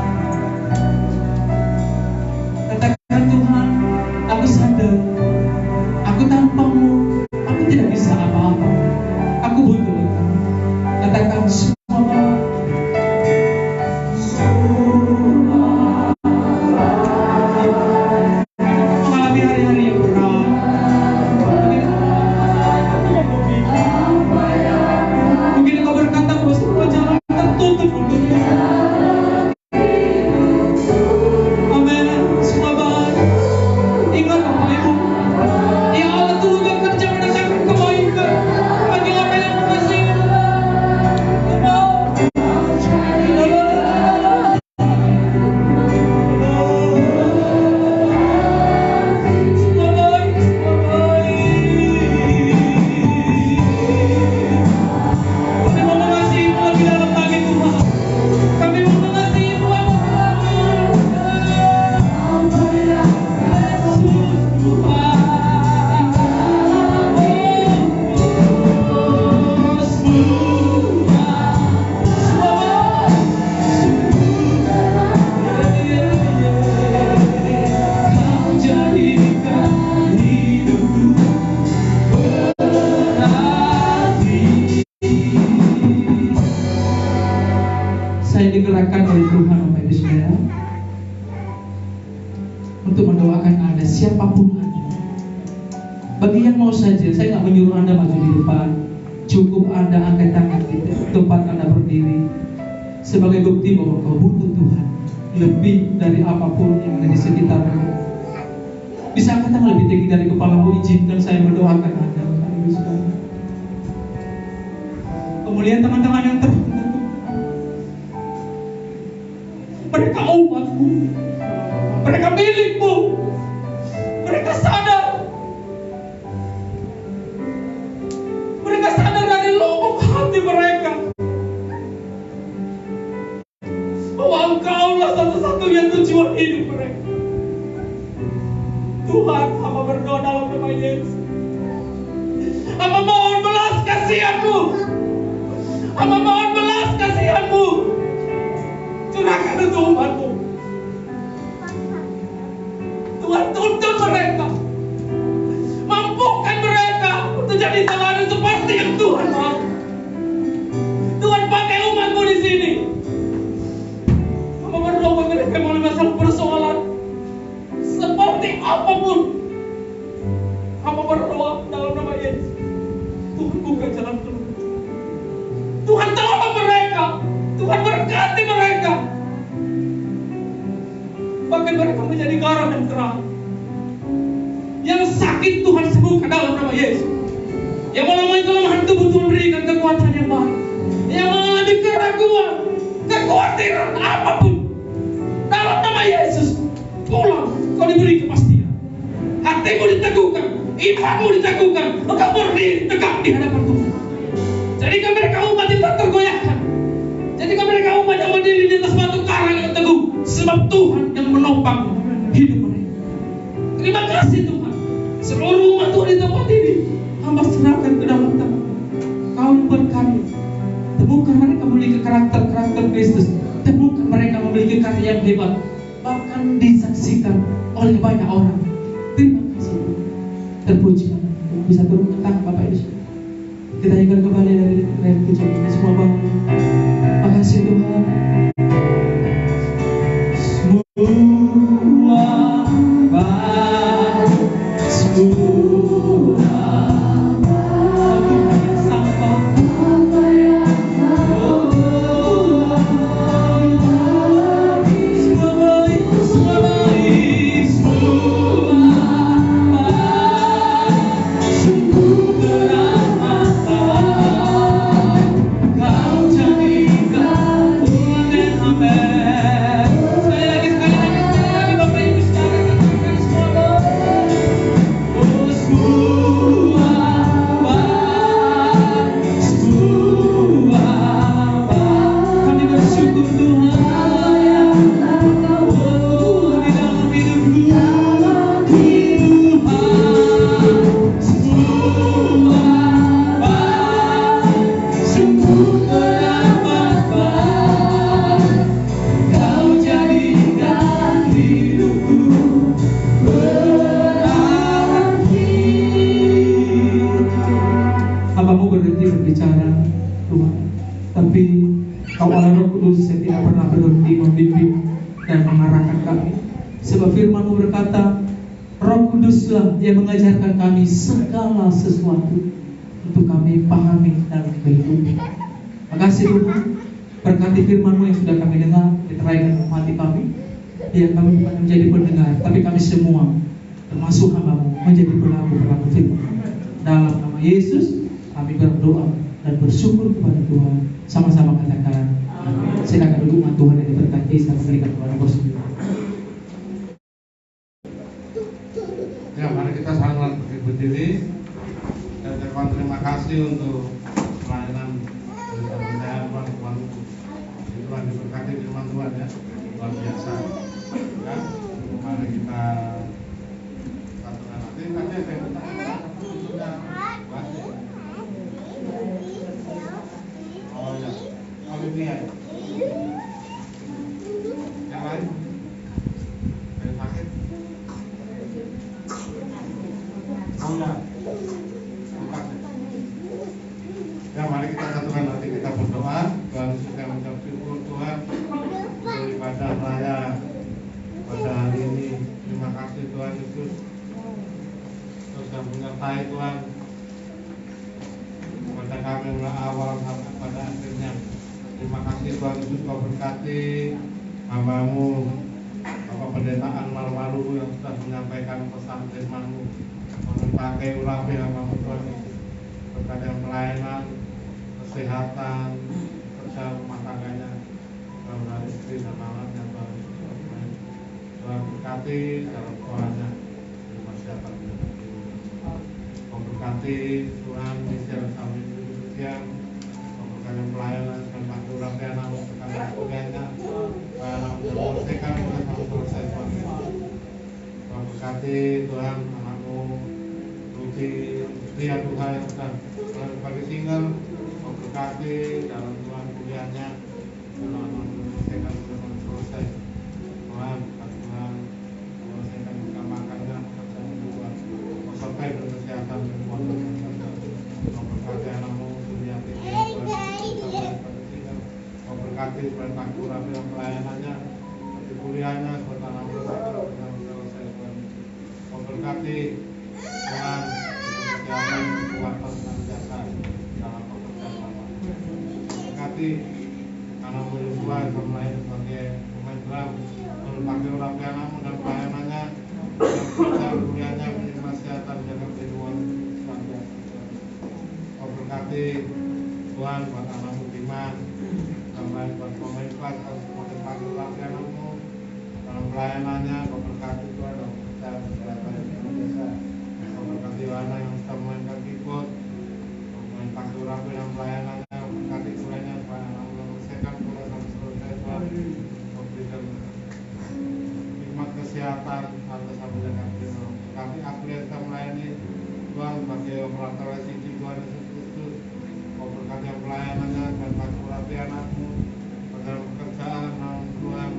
Katakan Tuhan, aku sadar, aku tanpamu, aku tidak bisa apa-apa. Aku butuh Engkau. Katakan semua. Mengalami hari-hari yang berat. Mungkin Engkau berkata bahwa semua jalan tertutup untukmu. Amin. Semua baik. Ingat Bapak Ibu, ya Allah turun bekerja mendatangkan kebaikan bagi orang yang mengasihi. Kami mau mengasihimu lagi dalam pagi Tuhan. Kami mau mengasihimu lagi. Saya digerakkan oleh Tuhan Bapak Ibu Saudara untuk mendoakan Anda siapapun Anda. Bagi yang mau saja, saya nggak menyuruh Anda maju di depan. Cukup Anda angkat tangan di tempat Anda berdiri sebagai bukti bahwa kau butuh Tuhan lebih dari apapun yang ada di sekitarmu. Bisa angkat tangan lebih tinggi dari kepalamu. Izinkan saya mendoakan Anda Bapak Ibu Saudara. Kemudian teman-teman yang terhormat, mereka umatmu, mereka milikmu, mereka sadar dari lubuk hati mereka bahwa Engkaulah satu-satunya tujuan hidup mereka. Tuhan, hamba berdoa dalam nama Yesus. Hamba mohon belas kasihan-Mu, hamba mohon belas kasihan-Mu. Curahkan untuk umat-Mu. Tuhan, tuntun mereka, mampukan mereka untuk jadi teladan seperti yang Tuhan mau. Tuhan, pakai umat-Mu di sini. Hamba berdoa bagi mereka yang mengalami masalah persoalan seperti apapun. Hamba berdoa dalam nama Yesus. Tuhan, buka jalan keluar. Tuhan, tolong mereka. Tuhan, berkati mereka. Bahkan mereka menjadi garam dan terang. Yang sakit Tuhan sembuhkan dalam nama Yesus. Yang mengalami kelemahan tubuh Tuhan berikan kekuatan yang baru. Yang mengalami keraguan, kekhawatiran apapun, dalam nama Yesus, pulang, kau diberi kepastian. Hatimu diteguhkan, imanmu diteguhkan, engkau berdiri tegak di hadapan Tuhan. Jadikan mereka umat yang tak tergoyahkan. Jadikan mereka umat yang berdiri di atas batu karang yang teguh, sebab Tuhan yang menopang hidup mereka. Terima kasih Tuhan. Seluruh umat Tuhan di tempat ini, hamba serahkan ke dalam tangan. Kau berkati. Temukan mereka memiliki karakter Kristus. Temukan mereka memiliki karya yang hebat, bahkan disaksikan oleh banyak orang. Terima kasih Tuhan. Terpuji. Bisa turun ke tangan Bapak Ibu. Kita ingat kembali dari kejadian semua bangun. Makasih Tuhan. Semua baik, semua baik, sampai semua baik, Tuhan. Tapi Kau Allah Roh Kudus yang tidak pernah berhenti membimbing dan mengarahkan kami. Sebab firman-Mu berkata, Roh Kuduslah yang mengajarkan kami segala sesuatu untuk kami pahami dalam kehidupan. Makasih Tuhan, berkati firman-Mu yang sudah kami dengar, diteraikan hati kami. Ya, kami bukan menjadi pendengar, tapi kami semua termasuk hamba-Mu menjadi pelaku firman. Dalam nama Yesus kami berdoa dan bersyukur kepada Tuhan. Sama-sama katakan amin. Silakan duduk, Tuhan yang diberkati. Saya berikan kepada Bos. Ya, mari kita saling berdiri dan ucapkan terima kasih untuk pelayanan dari saya Tuhan. Tuhan diberkati firman Tuhan ya, luar biasa. Ya, mari kita satukan hati. Tadi ada yang bertanya, oh ya, Olivia. Yang lain? Ada yang sakit? Oh ya. Ya, mari kita satukan hati, kita berdoa. Tuhan sudah mengucap syukur Tuhan untuk ibadah raya pada hari ini. Terima kasih Tuhan Yesus sudah menyertai Tuhan kepada kami mulai awal sampai pada akhirnya. Terima kasih Tuhan Yesus, Kau berkati hamba-Mu Bapak Pendetaan Malu-Malu yang sudah menyampaikan pesan firman-Mu, memakai urapi hamba-Mu Tuhan Yesus, berkati pelayanan, kesehatan, kerja rumah tangganya, dalam istri dan anaknya Tuhan Yesus. Tuhan berkati dalam doanya, terima kasih. Kau berkati Tuhan di setiap kami siang, Kau berkati pelayanan dan bantu rakyat anak berkati sebagainya, anak menyelesaikan kita sampai selesai Tuhan. Kau berkati Tuhan anakmu Ruti Ria Tuhan yang sudah bagi single, Kau berkati dalam Tuhan kuliahnya, anak menyelesaikan kita sampai selesai Tuhan. Tuhan menyelesaikan kita makannya, sampai kesehatan semua Kau berkati anakmu Suryati Tuhan, Kau berkati perintah kurang dalam pelayanannya, di kuliahnya serta anakmu selesai Tuhan. Kau berkati Tuhan kesehatan kekuatan dan jasa dalam pekerjaan Bapa. Kau berkati anakmu Yosua yang melayani sebagai pemain drum, berbagai orang anakmu dan pelayanannya, dan pekerjaan kuliahnya, kesehatan jaga kehidupan selanjutnya. Kau berkati Tuhan buat anakmu Diman, dan lain buat pemain kelas, kau semakin pagi lagi anakmu dalam pelayanannya. Kau berkati Tuhan dalam pekerjaan kesehatan yang biasa. Kau berkati Wana yang sudah memainkan keyboard, kau main pagi rapi dalam pelayanannya. Kau berkati kuliahnya supaya anakmu menyelesaikan kuliah sampai selesai Tuhan. Kau berikan hikmat kesehatan atas sampai dengan kehidupan. Kami aku yang kita melayani Tuhan sebagai operator ICT Tuhan Yesus Kristus. Kau berkati pelayanannya dan berkati anakmu dalam pekerjaan Tuhan,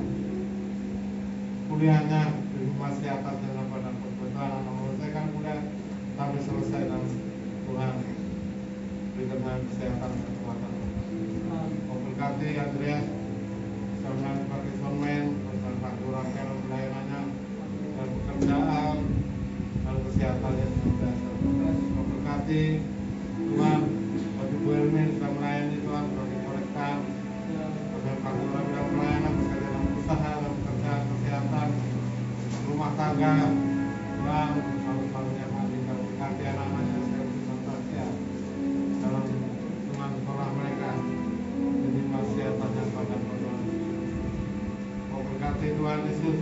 kuliahnya di kesehatan dan pada kebetulan menyelesaikan kuliah sampai selesai dan Tuhan berikan kesehatan dan kekuatan. Kau berkati Andreas sama sebagai soundman dan berkati pelayanannya dan pekerjaan dan kesehatan yang biasa. Kau berkati Tuhan bagi Bu Elmin sudah melayani Tuhan bagi kolektan dan pelayanan berkaitan dengan usaha dan pekerjaan kesehatan rumah tangga Tuhan selalu-selalunya mati. Kau berkati anak-anaknya sehat dalam lingkungan sekolah mereka jadi kesehatan yang pada Tuhan. Kau berkati Tuhan Yesus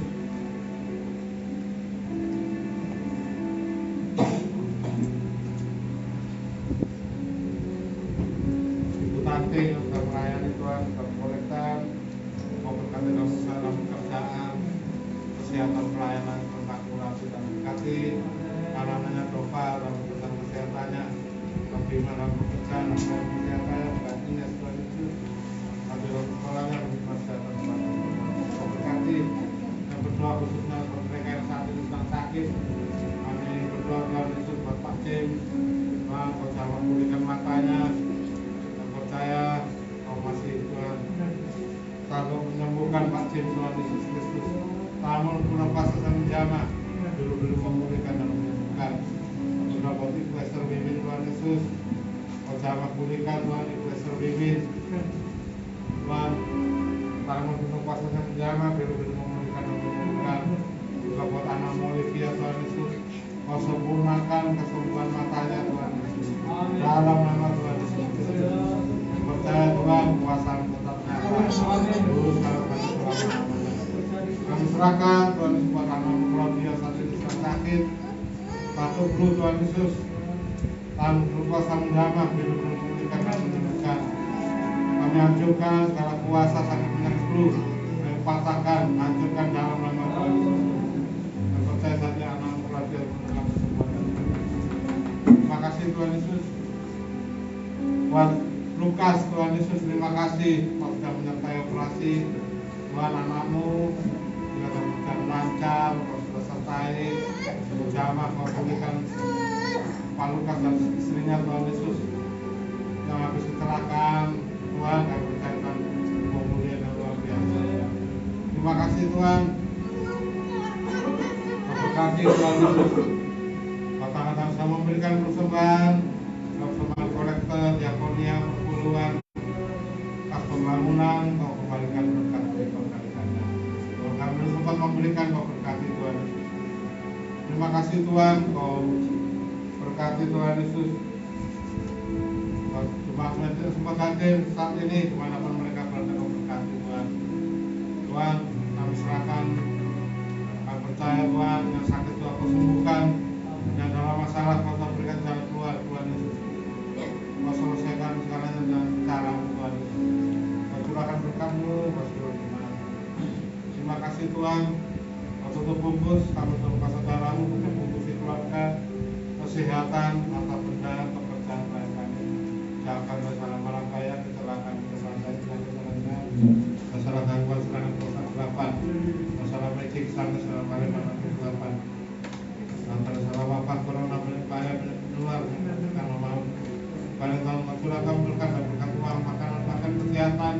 untuk melayani Tuhan, untuk kolektan, mau berkati dalam usaha dalam pekerjaan, kesehatan pelayanan, tentang kurasi dan berkati anak-anaknya Dova dalam urusan kesehatannya, Bima dalam pekerjaan, dalam kesehatannya, berkatinya Tuhan Yesus, nanti dalam sekolahnya, bagaimana kesehatan Tuhan. Kau berkati yang berdoa khususnya untuk mereka yang saat ini sedang sakit. Kami berdoa Tuhan Yesus buat Pak James, Tuhan Kau jawab pulihkan matanya. Saya kagum menyembuhkan Pak Cim Tuhan Yesus Kristus. Tamun pura pasal sang jama, dulu memulihkan dan menyembuhkan. Beberapa tipe Esther Bimin Tuhan Yesus, Ojama pulihkan Tuhan Ibu Esther Bimin. Tuhan, tamun pura pasal sang jama, dulu memulihkan dan menyembuhkan. Juga buat anak Olivia Tuhan Yesus, kau sempurnakan kesembuhan matanya Tuhan Yesus. Dalam nama Tuhan Yesus Kristus. Percaya Tuhan, kuasa tetap nyata. Terus kalau kami selama-lamanya. Kami serahkan Tuhan Yesus buat anak Claudia saat ini sedang sakit. Batuk flu Tuhan Yesus. Tan berupa samudama hidup memulihkan dan menyembuhkan. Kami hancurkan segala kuasa sakit penyakit flu. Kami patahkan, hancurkan dalam nama Tuhan Yesus. Dan percaya saja anak Claudia mendapat kesembuhan. Terima kasih Tuhan Yesus. Buat Lukas Tuhan Yesus, terima kasih Kau sudah menyertai operasi. Tuhan, anakmu juga dalam lancar, Kau sudah sertai. Jamaah Kau pulihkan Pak Lukas dan istrinya Tuhan Yesus yang habis kecelakaan. Tuhan, kami percayakan pemulihan yang luar biasa. Terima kasih Tuhan. Kau berkati Tuhan Yesus. Kau tangan-tangan saya memberikan persembahan kolektor, diakonia, perpuluhan, kas pembangunan, Kau kembalikan berkat berkali ganda. Kalau kami sempat memberikan, Kau berkati Tuhan Yesus. Terima kasih Tuhan, Kau berkati Tuhan Yesus. Jemaat media sempat hadir saat ini dimanapun mereka berada, Kau berkati Tuhan. Tuhan, kami serahkan, kami percaya Tuhan, yang sakit Tuhan Kau sembuhkan, yang dalam masalah Kau berikan jalan keluar Tuhan Yesus. Kau selesaikan segalanya dengan cara Tuhan Yesus. Kau curahkan berkat-Mu, Kau seluruh jemaat. Terima kasih Tuhan. Kau tutup bungkus, kami tutup saudaramu, tutup bungkus keluarga, kesehatan, harta benda, pekerjaan mereka. Jauhkan masalah malapetaka, kecelakaan, masalah gangguan serangan prostat kelapan, masalah magic, masalah kalimat kegelapan, masalah wabah corona, bahaya luar, kan mau. Pada tahun curahkan berkat dan berkat uang, makanan, kesehatan,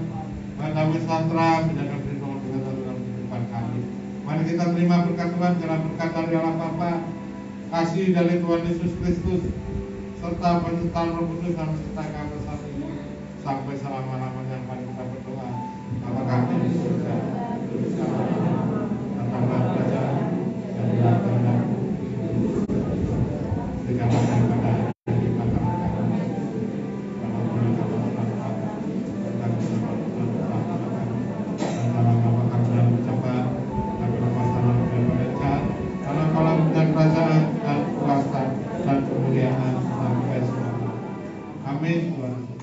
damai sejahtera, menjaga perlindungan kita dalam kehidupan kami. Mari kita terima berkat Tuhan, karena berkat dari Allah Bapa, kasih dari Tuhan Yesus Kristus, serta penyertaan Roh Kudus dan menyertai kami saat ini sampai selama-lamanya. Mari kita berdoa. Bapa kami di surga, datanglah kerajaan dan biarlah kehendak-Mu dilakukan pada kerajaan dan kuasa dan kemuliaan sampai semua. Amin.